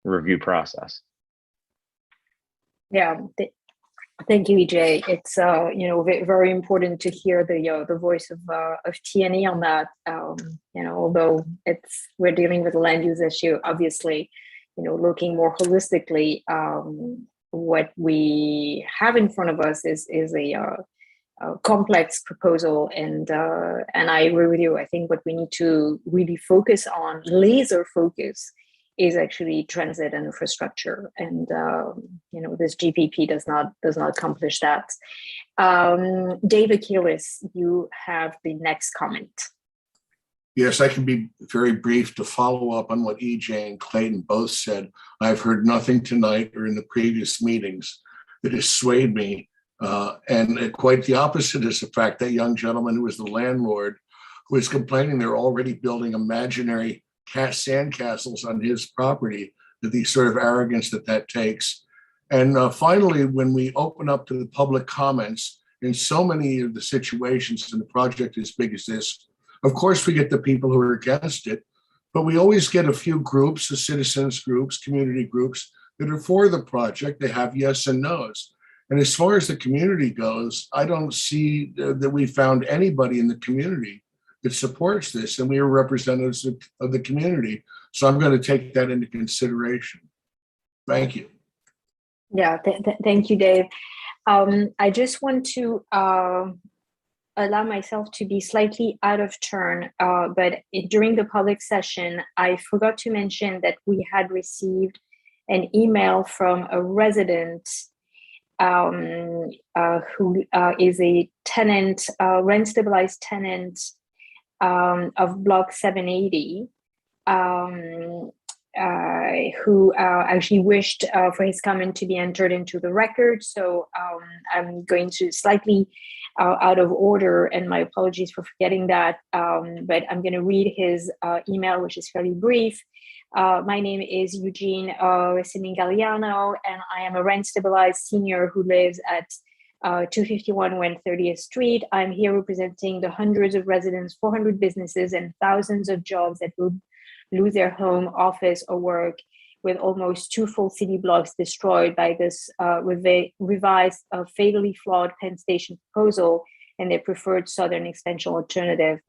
review process. Yeah, thank you, EJ. It's very important to hear the voice of T&E on that. Although we're dealing with a land use issue, obviously, looking more holistically, what we have in front of us is a complex proposal, and I agree with you. I think what we need to really focus on, laser focus, is actually transit and infrastructure, and this GPP does not accomplish that. Dave Akilis, you have the next comment. Yes, I can be very brief to follow up on what EJ and Clayton both said. I've heard nothing tonight or in the previous meetings that has swayed me. And quite the opposite is the fact that young gentleman who was the landlord, who is complaining they're already building imaginary sandcastles on his property, the sort of arrogance that takes. And finally, when we open up to the public comments in so many of the situations in the project as big as this, of course, we get the people who are against it, but we always get a few groups, the citizens groups, community groups that are for the project. They have yes and no's. And as far as the community goes, I don't see that we found anybody in the community that supports this, and we are representatives of the community. So I'm going to take that into consideration. Thank you. Yeah, thank you, Dave. I just want to allow myself to be slightly out of turn, but during the public session, I forgot to mention that we had received an email from a resident who is a tenant, rent stabilized tenant of block 780, who actually wished for his comment to be entered into the record. So I'm going to slightly out of order, and my apologies for forgetting that, but I'm going to read his email, which is fairly brief. My name is Eugene Simingaliano, and I am a rent stabilized senior who lives at 251 West 30th Street. I'm here representing the hundreds of residents, 400 businesses, and thousands of jobs that will lose their home, office, or work, with almost 2 full city blocks destroyed by this revised, fatally flawed Penn Station proposal and their preferred southern expansion alternative.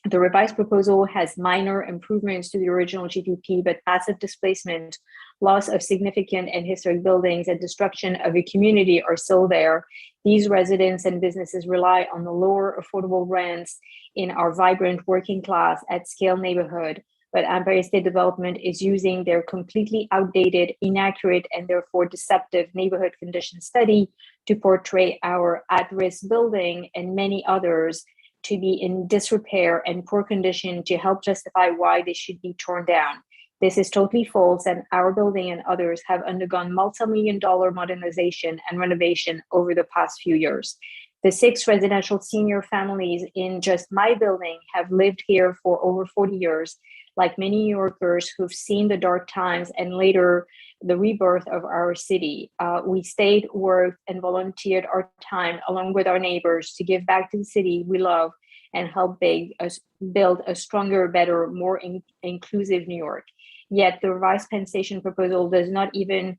The revised proposal has minor improvements to the original GPP, but massive displacement, loss of significant and historic buildings, and destruction of a community are still there. These residents and businesses rely on the lower affordable rents in our vibrant working class at scale neighborhood. But Empire State Development is using their completely outdated, inaccurate, and therefore deceptive neighborhood condition study to portray our at-risk building and many others to be in disrepair and poor condition to help justify why they should be torn down. This is totally false, and our building and others have undergone multi-million-dollar modernization and renovation over the past few years. The 6 residential senior families in just my building have lived here for over 40 years, like many New Yorkers who've seen the dark times and later the rebirth of our city. We stayed, worked, and volunteered our time along with our neighbors to give back to the city we love and help build a stronger, better, more inclusive New York. Yet the revised Penn Station proposal does not even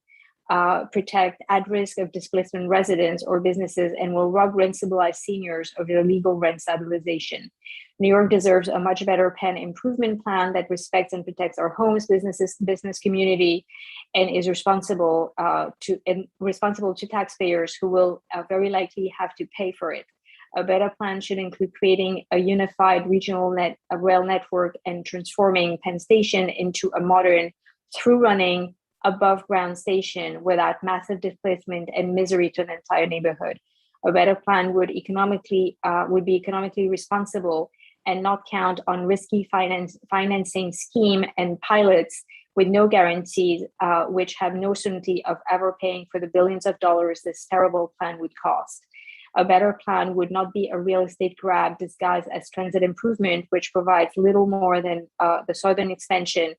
protect at risk of displacement residents or businesses and will rob rent-stabilized seniors of their legal rent stabilization. New York deserves a much better Penn improvement plan that respects and protects our homes, businesses, business community, and is responsible to taxpayers who will very likely have to pay for it. A better plan should include creating a unified regional rail network and transforming Penn Station into a modern, through-running, above-ground station without massive displacement and misery to an entire neighborhood. A better plan would be economically responsible and not count on risky financing scheme and pilots with no guarantees, which have no certainty of ever paying for the billions of dollars this terrible plan would cost. A better plan would not be a real estate grab disguised as transit improvement, which provides little more than the southern expansion,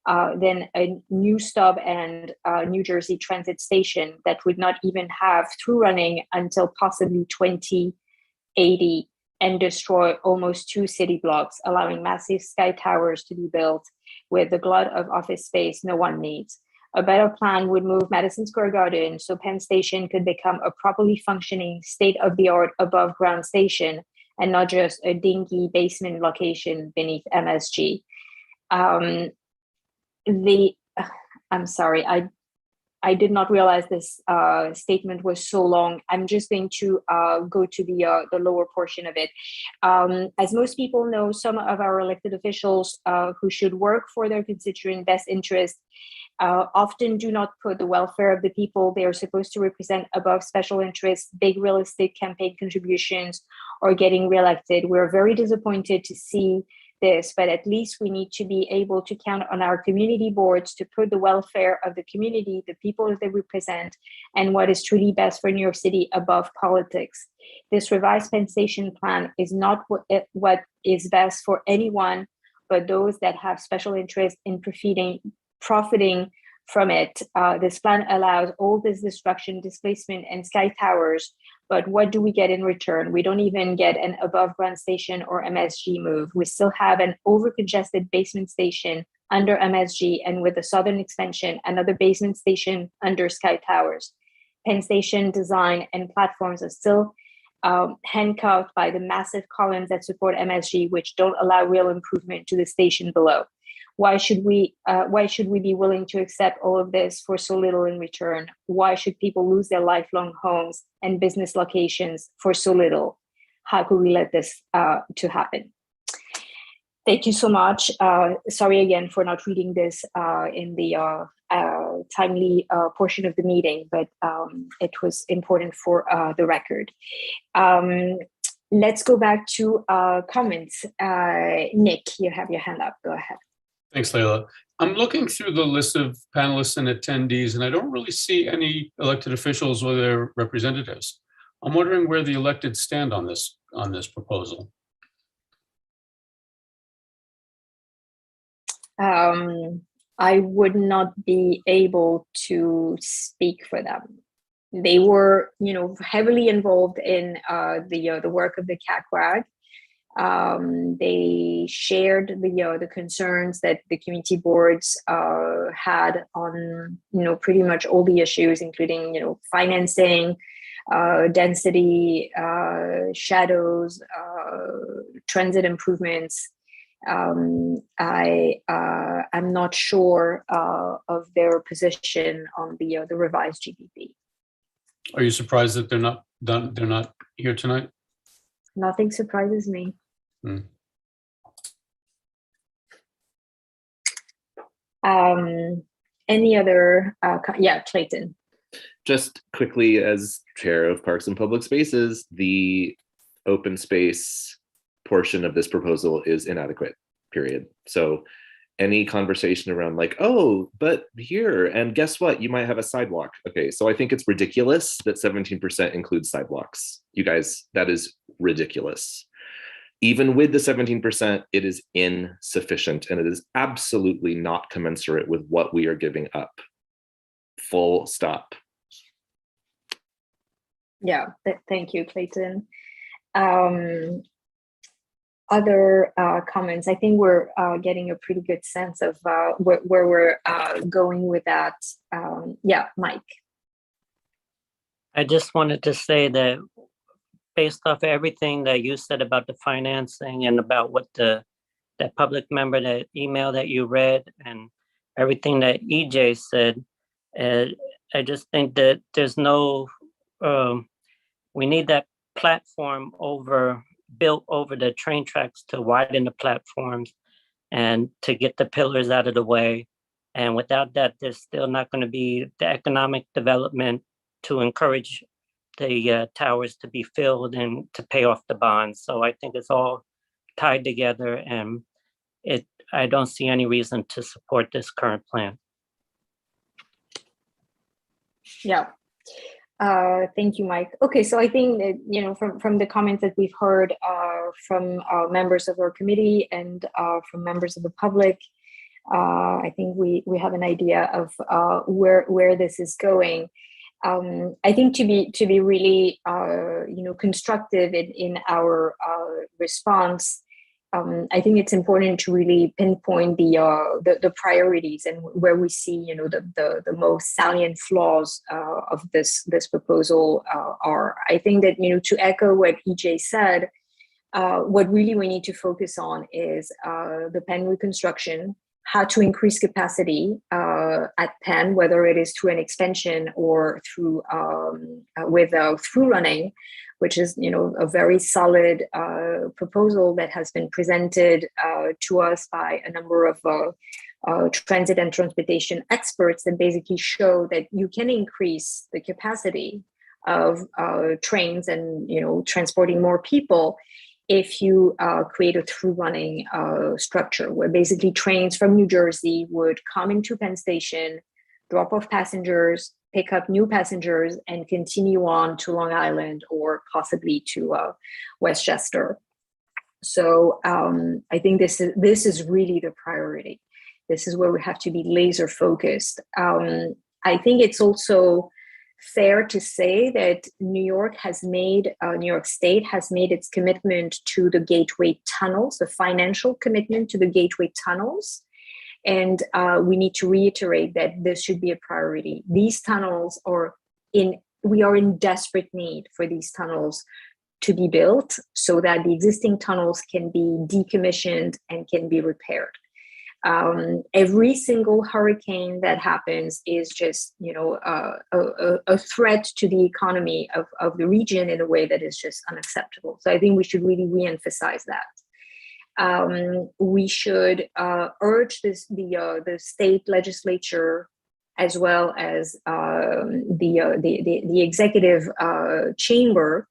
than a new stop and New Jersey transit station that would not even have through running until possibly 2080 and destroy almost 2 city blocks, allowing massive sky towers to be built with the glut of office space no one needs. A better plan would move Madison Square Garden so Penn Station could become a properly functioning state-of-the-art above-ground station and not just a dingy basement location beneath MSG. I'm sorry, I did not realize this statement was so long. I'm just going to go to the lower portion of it. As most people know, some of our elected officials who should work for their constituent best interest often do not put the welfare of the people they are supposed to represent above special interests, big real estate campaign contributions, or getting reelected. We're very disappointed to see this, but at least we need to be able to count on our community boards to put the welfare of the community, the people they represent, and what is truly best for New York City above politics. This revised Penn Station plan is not what is best for anyone but those that have special interest in profiting from it. This plan allows all this destruction, displacement, and sky towers, but what do we get in return? We don't even get an above-ground station or MSG move. We still have an over-congested basement station under MSG, and with the southern expansion, another basement station under sky towers. Penn Station design and platforms are still handcuffed by the massive columns that support MSG, which don't allow real improvement to the station below. Why should we be willing to accept all of this for so little in return? Why should people lose their lifelong homes and business locations for so little? How could we let this to happen? Thank you so much. Sorry again for not reading this in the timely portion of the meeting, but it was important for the record. Let's go back to comments. Nick, you have your hand up. Go ahead. Thanks, Leila. I'm looking through the list of panelists and attendees, and I don't really see any elected officials or their representatives. I'm wondering where the elected stand on this proposal. I would not be able to speak for them. They were, heavily involved in the work of the CACWAG. They shared the concerns that the community boards had on, pretty much all the issues, including, financing, density, shadows, transit improvements. I'm not sure of their position on the revised GBP. Are you surprised that they're not done? They're not here tonight? Nothing surprises me. Any other? Yeah, Clayton. Just quickly, as chair of Parks and Public Spaces, the open space portion of this proposal is inadequate, period. So any conversation around like, oh, but here, and guess what? You might have a sidewalk. Okay, so I think it's ridiculous that 17% includes sidewalks. You guys, that is ridiculous. Even with the 17%, it is insufficient, and it is absolutely not commensurate with what we are giving up. Full stop. Yeah, thank you, Clayton. Other comments? I think we're getting a pretty good sense of where we're going with that. Yeah, Mike. I just wanted to say that based off everything that you said about the financing and about what that public member, that email that you read, and everything that EJ said, I just think that there's no, we need that platform built over the train tracks to widen the platforms and to get the pillars out of the way. And without that, there's still not going to be the economic development to encourage the towers to be filled and to pay off the bonds. So I think it's all tied together, and I don't see any reason to support this current plan. Yeah. Thank you, Mike. Okay, so I think that, from the comments that we've heard from members of our committee and from members of the public, I think we have an idea of where this is going. I think to be really constructive in our response, I think it's important to really pinpoint the priorities and where we see the most salient flaws of this proposal are. I think that to echo what EJ said, what really we need to focus on is the Penn reconstruction, how to increase capacity at Penn, whether it is through an expansion or through through running, which is a very solid proposal that has been presented to us by a number of transit and transportation experts that basically show that you can increase the capacity of trains and transporting more people if you create a through running structure where basically trains from New Jersey would come into Penn Station, drop off passengers, pick up new passengers, and continue on to Long Island or possibly to Westchester. So I think this is really the priority. This is where we have to be laser focused. I think it's also fair to say that New York State has made its commitment to the Gateway tunnels, the financial commitment to the Gateway tunnels. And we need to reiterate that this should be a priority. These tunnels we are in desperate need for these tunnels to be built so that the existing tunnels can be decommissioned and can be repaired. Every single hurricane that happens is just, a threat to the economy of the region in a way that is just unacceptable. So I think we should really reemphasize that. We should urge the state legislature as well as the executive chamber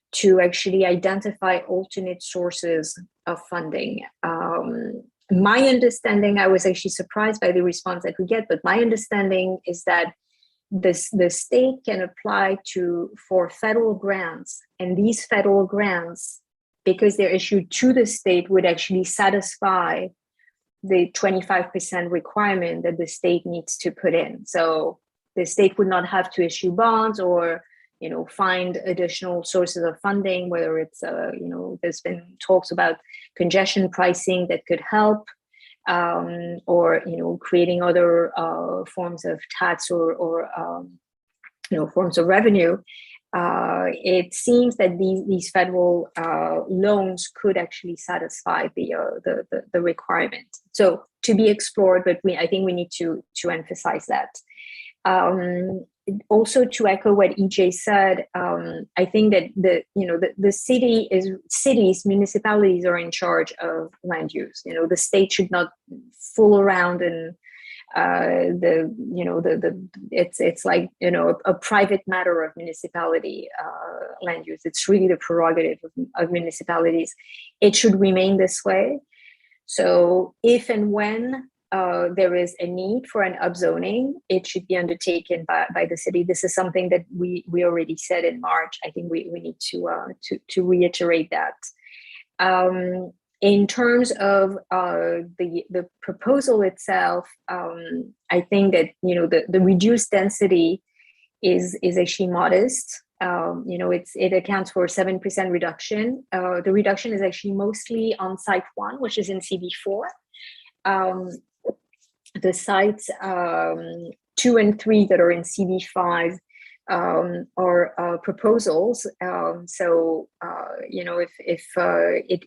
to actually identify alternate sources of funding. My understanding, I was actually surprised by the response that we get, but my understanding is that the state can apply for federal grants, and these federal grants, because they're issued to the state, would actually satisfy the 25% requirement that the state needs to put in. So the state would not have to issue bonds or, find additional sources of funding, whether it's, there's been talks about congestion pricing that could help, or, creating other forms of tax or forms of revenue. It seems that these federal loans could actually satisfy the requirement. So to be explored, but I think we need to emphasize that. Also, to echo what EJ said, I think that the cities, municipalities are in charge of land use. The state should not fool around and it's like a private matter of municipality land use. It's really the prerogative of municipalities. It should remain this way. So if and when there is a need for an upzoning, it should be undertaken by the city. This is something that we already said in March. I think we need to reiterate that. In terms of the proposal itself, I think that the reduced density is actually modest. It accounts for 7% reduction. The reduction is actually mostly on site 1, which is in CB4. The sites 2 and 3 that are in CB5 are proposals. So if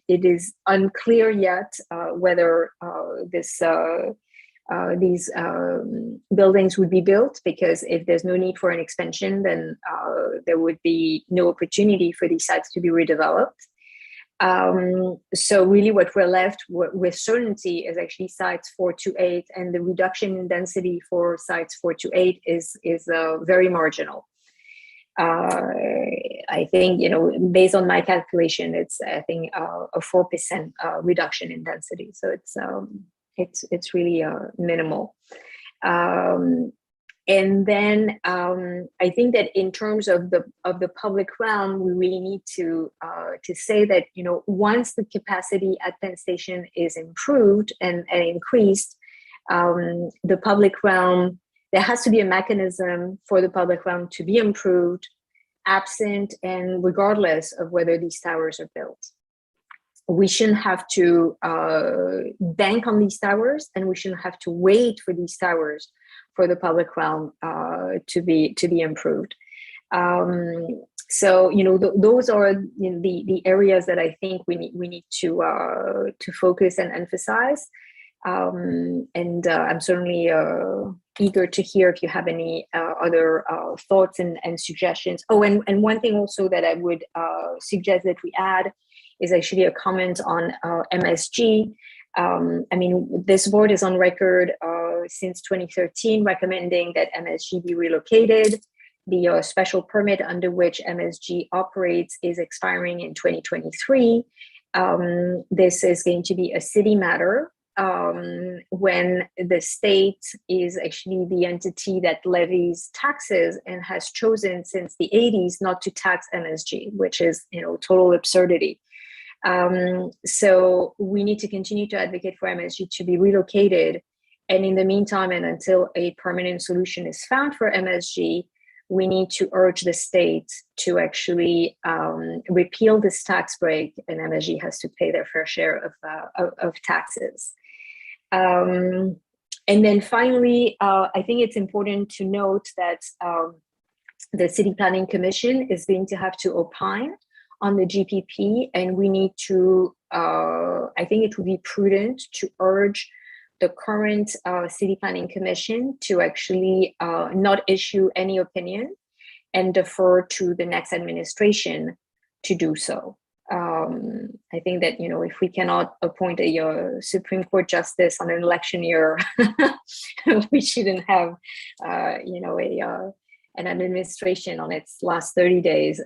it is unclear yet whether these buildings would be built, because if there's no need for an expansion, then there would be no opportunity for these sites to be redeveloped. So really what we're left with certainty is actually sites 4 to 8, and the reduction in density for sites 4 to 8 is very marginal. I think, based on my calculation, it's, I think, a 4% reduction in density. So it's really minimal. And then I think that in terms of the public realm, we really need to say that once the capacity at Penn Station is improved and increased, the public realm, there has to be a mechanism for the public realm to be improved, absent and regardless of whether these towers are built. We shouldn't have to bank on these towers, and we shouldn't have to wait for these towers for the public realm to be improved. So those are the areas that I think we need to focus and emphasize. And I'm certainly eager to hear if you have any other thoughts and suggestions. Oh, and one thing also that I would suggest that we add is actually a comment on MSG. I mean, this board is on record since 2013 recommending that MSG be relocated. The special permit under which MSG operates is expiring in 2023. This is going to be a city matter when the state is actually the entity that levies taxes and has chosen since the 80s not to tax MSG, which is total absurdity. So we need to continue to advocate for MSG to be relocated. And in the meantime, and until a permanent solution is found for MSG, we need to urge the state to actually repeal this tax break, and MSG has to pay their fair share of taxes. And then finally, I think it's important to note that the City Planning Commission is going to have to opine on the GPP, and we need to, I think it would be prudent to urge the current City Planning Commission to actually not issue any opinion and defer to the next administration to do so. I think that, if we cannot appoint a Supreme Court justice on an election year, we shouldn't have, an administration on its last 30 days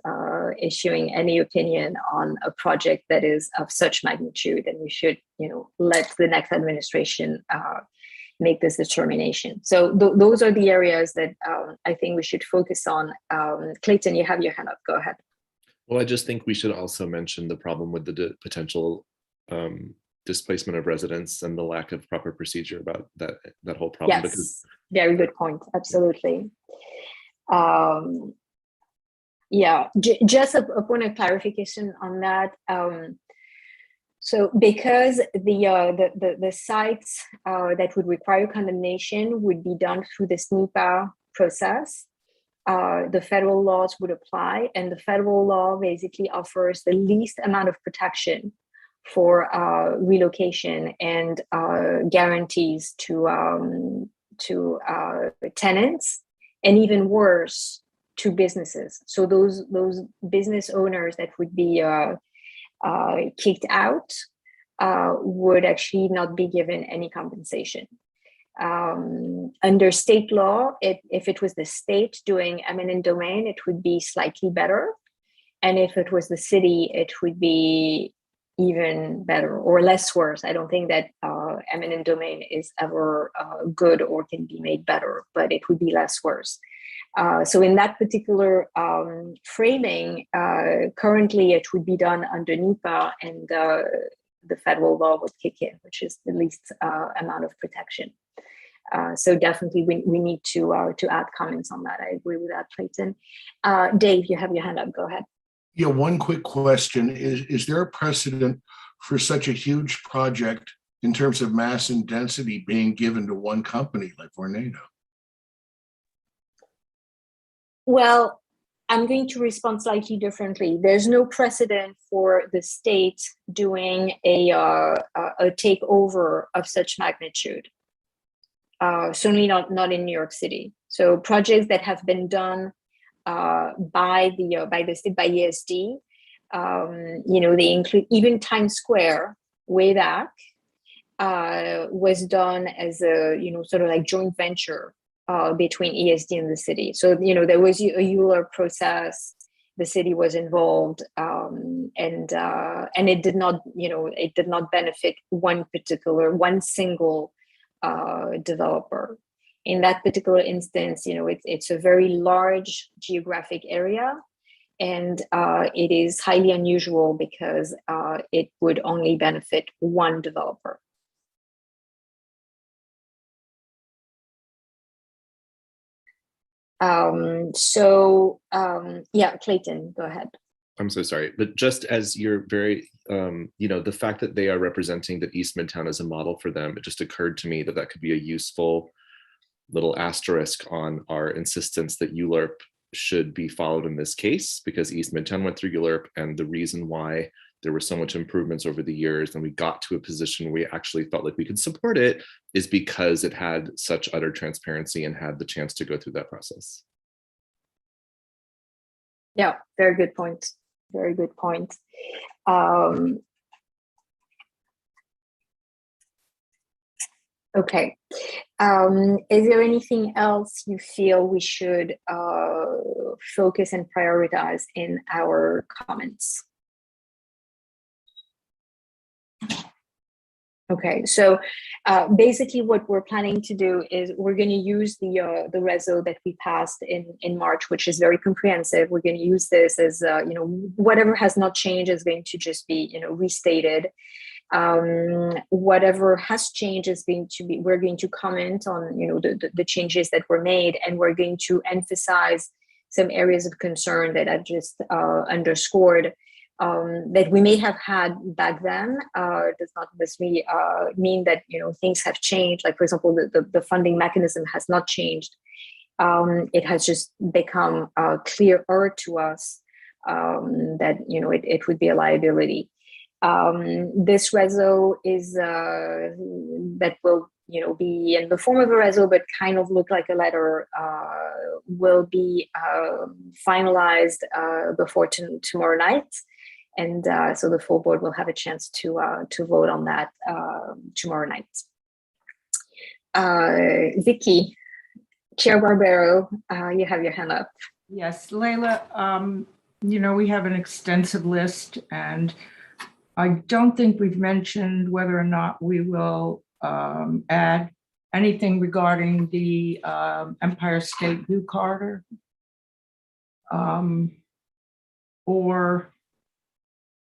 issuing any opinion on a project that is of such magnitude. And we should, let the next administration make this determination. So those are the areas that I think we should focus on. Clayton, you have your hand up. Go ahead. Well, I just think we should also mention the problem with the potential displacement of residents and the lack of proper procedure about that whole problem. Yes, very good point. Absolutely. Yeah, just a point of clarification on that. So because the sites that would require condemnation would be done through the SNIPA process, the federal laws would apply, and the federal law basically offers the least amount of protection for relocation and guarantees to tenants, and even worse, to businesses. So those business owners that would be kicked out would actually not be given any compensation. Under state law, if it was the state doing eminent domain, it would be slightly better. And if it was the city, it would be even better or less worse. I don't think that eminent domain is ever good or can be made better, but it would be less worse. So in that particular framing, currently it would be done under NEPA, and the federal law would kick in, which is the least amount of protection. So definitely we need to add comments on that. I agree with that, Clayton. Dave, you have your hand up, go ahead. Yeah, one quick question. Is there a precedent for such a huge project in terms of mass and density being given to one company like Vornado? Well, I'm going to respond slightly differently. There's no precedent for the state doing a takeover of such magnitude. Certainly not in New York City. So projects that have been done by ESD, they include even Times Square way back was done as a sort of like joint venture between ESD and the city. So there was a Euler process. The city was involved, and it did not benefit one single developer. In that particular instance, it's a very large geographic area, and it is highly unusual because it would only benefit one developer. Yeah, Clayton, go ahead. I'm so sorry, but just as you're very, the fact that they are representing that East Midtown as a model for them, it just occurred to me that that could be a useful little asterisk on our insistence that ULURP should be followed in this case, because East Midtown went through ULURP, and the reason why there were so much improvements over the years and we got to a position where we actually felt like we could support it is because it had such utter transparency and had the chance to go through that process. Yeah, very good point. Very good point. Okay. Is there anything else you feel we should focus and prioritize in our comments? Okay, so basically what we're planning to do is we're going to use the reso that we passed in March, which is very comprehensive. We're going to use this as, whatever has not changed is going to just be, restated. Whatever has changed is going to be, we're going to comment on, the changes that were made, and we're going to emphasize some areas of concern that I've just underscored. That we may have had back then does not necessarily mean that things have changed. Like, for example, the funding mechanism has not changed. It has just become clearer to us that it would be a liability. This reso is that will be in the form of a reso, but kind of look like a letter, will be finalized before tomorrow night. And so the full board will have a chance to vote on that tomorrow night. Vicky, Chair Barbero, you have your hand up. Yes, Leila, we have an extensive list, and I don't think we've mentioned whether or not we will add anything regarding the Empire State View Corridor, or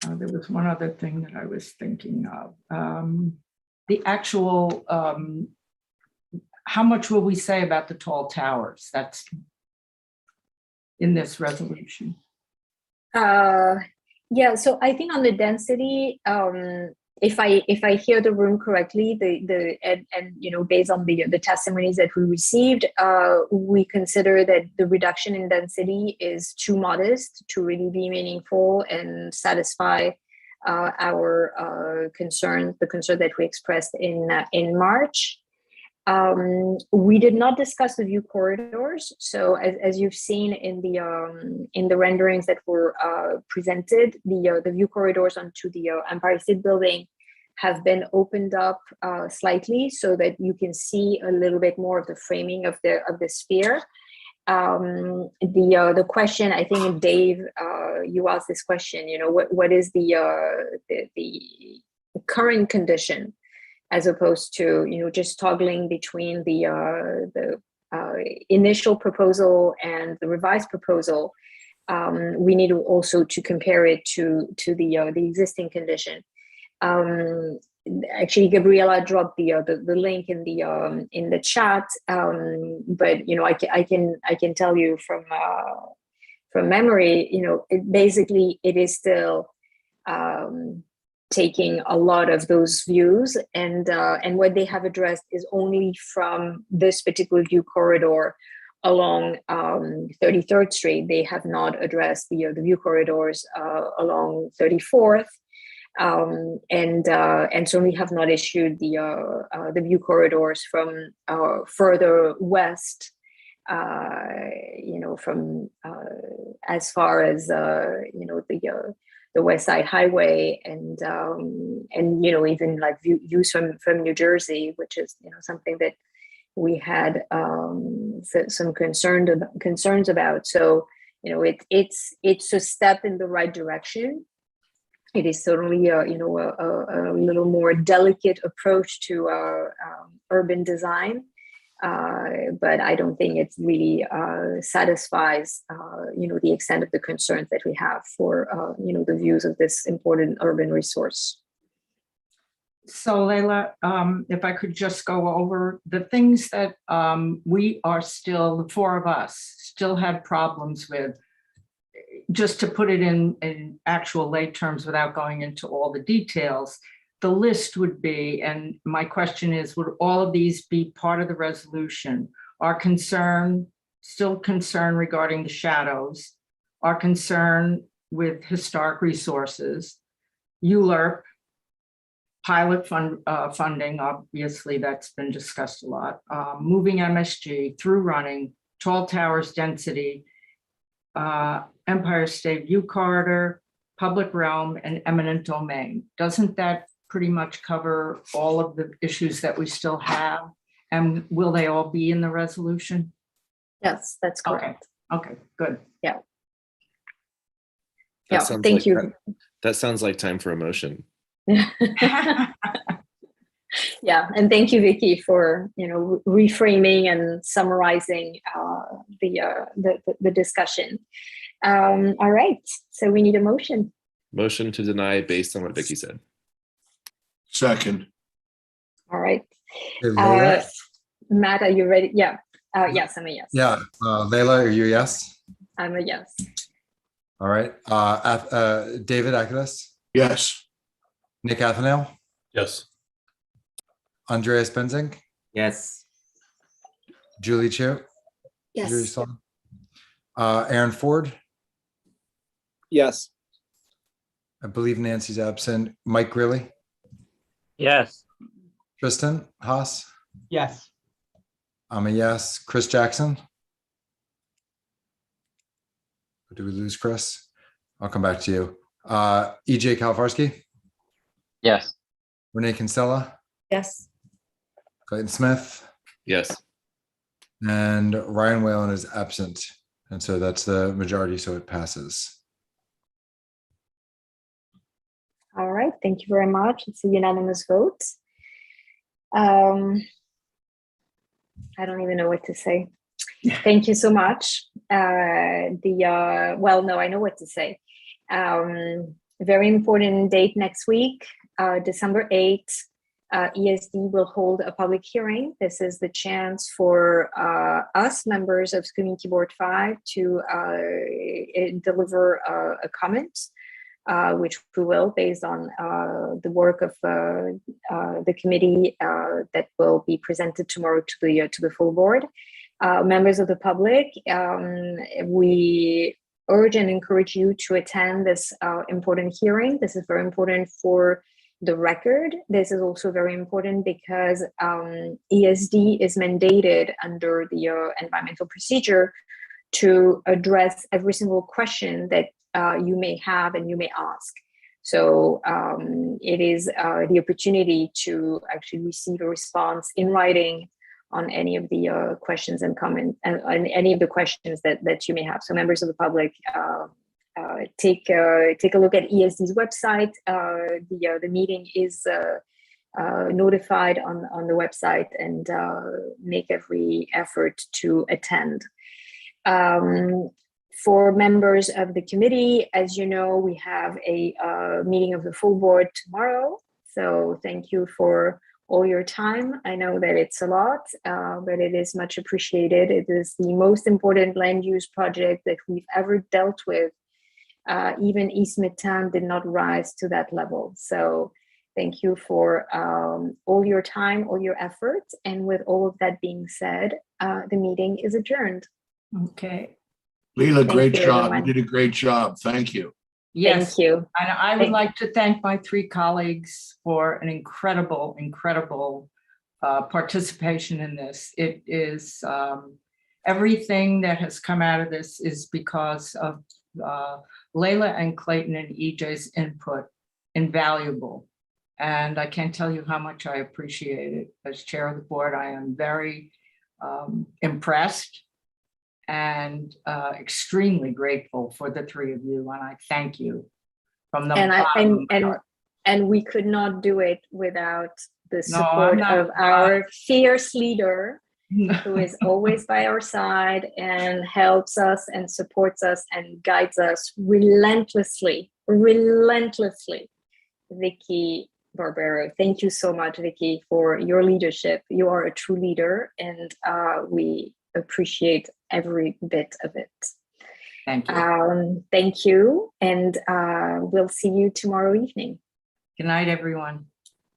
There was one other thing that I was thinking of. The actual, how much will we say about the tall towers? That's in this resolution. Yeah, so I think on the density, if I hear the room correctly, and you know, based on the testimonies that we received, we consider that the reduction in density is too modest to really be meaningful and satisfy our concern, the concern that we expressed in March. We did not discuss the view corridors. So as you've seen in the renderings that were presented, the view corridors onto the Empire State Building have been opened up slightly so that you can see a little bit more of the framing of the sphere. The question, I think, Dave, you asked this question. You know, what is the current condition, as opposed to, you know, just toggling between the initial proposal and the revised proposal. We need also to compare it to the existing condition. Actually, Gabriela dropped the link in the chat, but you know, I can tell you from memory, you know, it is still taking a lot of those views, and what they have addressed is only from this particular view corridor along 33rd Street. They have not addressed the view corridors along 34th. And certainly have not issued the view corridors from further west, you know, from as far as you know, the West Side Highway, and you know, even like views from New Jersey, which is, you know, something that we had some concerns about. So, you know, it's a step in the right direction. It is certainly you know, a little more delicate approach to urban design, but I don't think it really satisfies you know, the extent of the concerns that we have for you know, the views of this important urban resource. So Leila, if I could just go over the things that we are still, the four of us, still have problems with, just to put it in actual lay terms without going into all the details. The list would be, and my question is, would all of these be part of the resolution? Our concern, still concern regarding the shadows, our concern with historic resources, ULURP, pilot funding, obviously that's been discussed a lot, moving MSG, through running, tall towers density, Empire State View Corridor, public realm, and eminent domain. Doesn't that pretty much cover all of the issues that we still have? And will they all be in the resolution? Yes, that's correct. Okay, good. Yeah. That Yeah, sounds thank like- you. That sounds like time for a motion. Yeah, and thank you, Vicky, for, you know, reframing and summarizing the discussion. All right, so we need a motion. Motion to deny based on what Vicky said. Second. All right, Leila? Matt, are you ready? Yeah. Yes, I'm a yes. Yeah, Leila, are you a yes? I'm a yes. All right. David Akalis? Yes. Nick Athanel? Yes. Andreas Benzing? Yes. Julie Chu? Yes. Julie Sloan? Aaron Ford? Yes. I believe Nancy's absent. Mike Grilly? Yes. Tristan Haas? Yes. I'm a yes. Chris Jackson? Or did we lose Chris? I'll come back to you. EJ Kalfarsky? Yes. Renee Kinsella? Yes. Clayton Smith? Yes. And Ryan Whalen is absent. And so that's the majority, so it passes. All right, thank you very much. It's a unanimous vote. I don't even know what to say. Thank you so much. Well, no, I know what to say. very important date next week, December 8th. ESD will hold a public hearing. This is the chance for us, members of Community Board 5, to deliver a comment, which we will, based on the work of the committee that will be presented tomorrow to the full board. Members of the public, we urge and encourage you to attend this important hearing. This is very important for the record. This is also very important because ESD is mandated under the environmental procedure to address every single question that you may have and you may ask. So it is the opportunity to actually receive a response in writing on any of the questions and comments and any of the questions that you may have. So members of the public, take a look at ESD's website. The meeting is notified on the website, and make every effort to attend. For members of the committee, as you know, we have a meeting of the full board tomorrow. So thank you for all your time. I know that it's a lot, but it is much appreciated. It is the most important land use project that we've ever dealt with. Even East Midtown did not rise to that level. So thank you for all your time, all your efforts. And with all of that being said, the meeting is adjourned. Okay. Leila, great you, job. everyone. You did a great job. Thank you. Yes. Thank you. And I would like to thank my three colleagues for an incredible participation in this. It is everything that has come out of this is because of Leila and Clayton and EJ's input, invaluable. And I can't tell you how much I appreciate it. As chair of the board, I am very impressed and extremely grateful for the three of you. And I thank you from the bottom of my heart. And we could not do it without the No, support I'm of not- our fierce leader, who is always by our side and helps us and supports us and guides us relentlessly, Vicky Barbero. Thank you so much, Vicky, for your leadership. You are a true leader, and we appreciate every bit of it. Thank you. Thank you, and we'll see you tomorrow evening. Good night, everyone.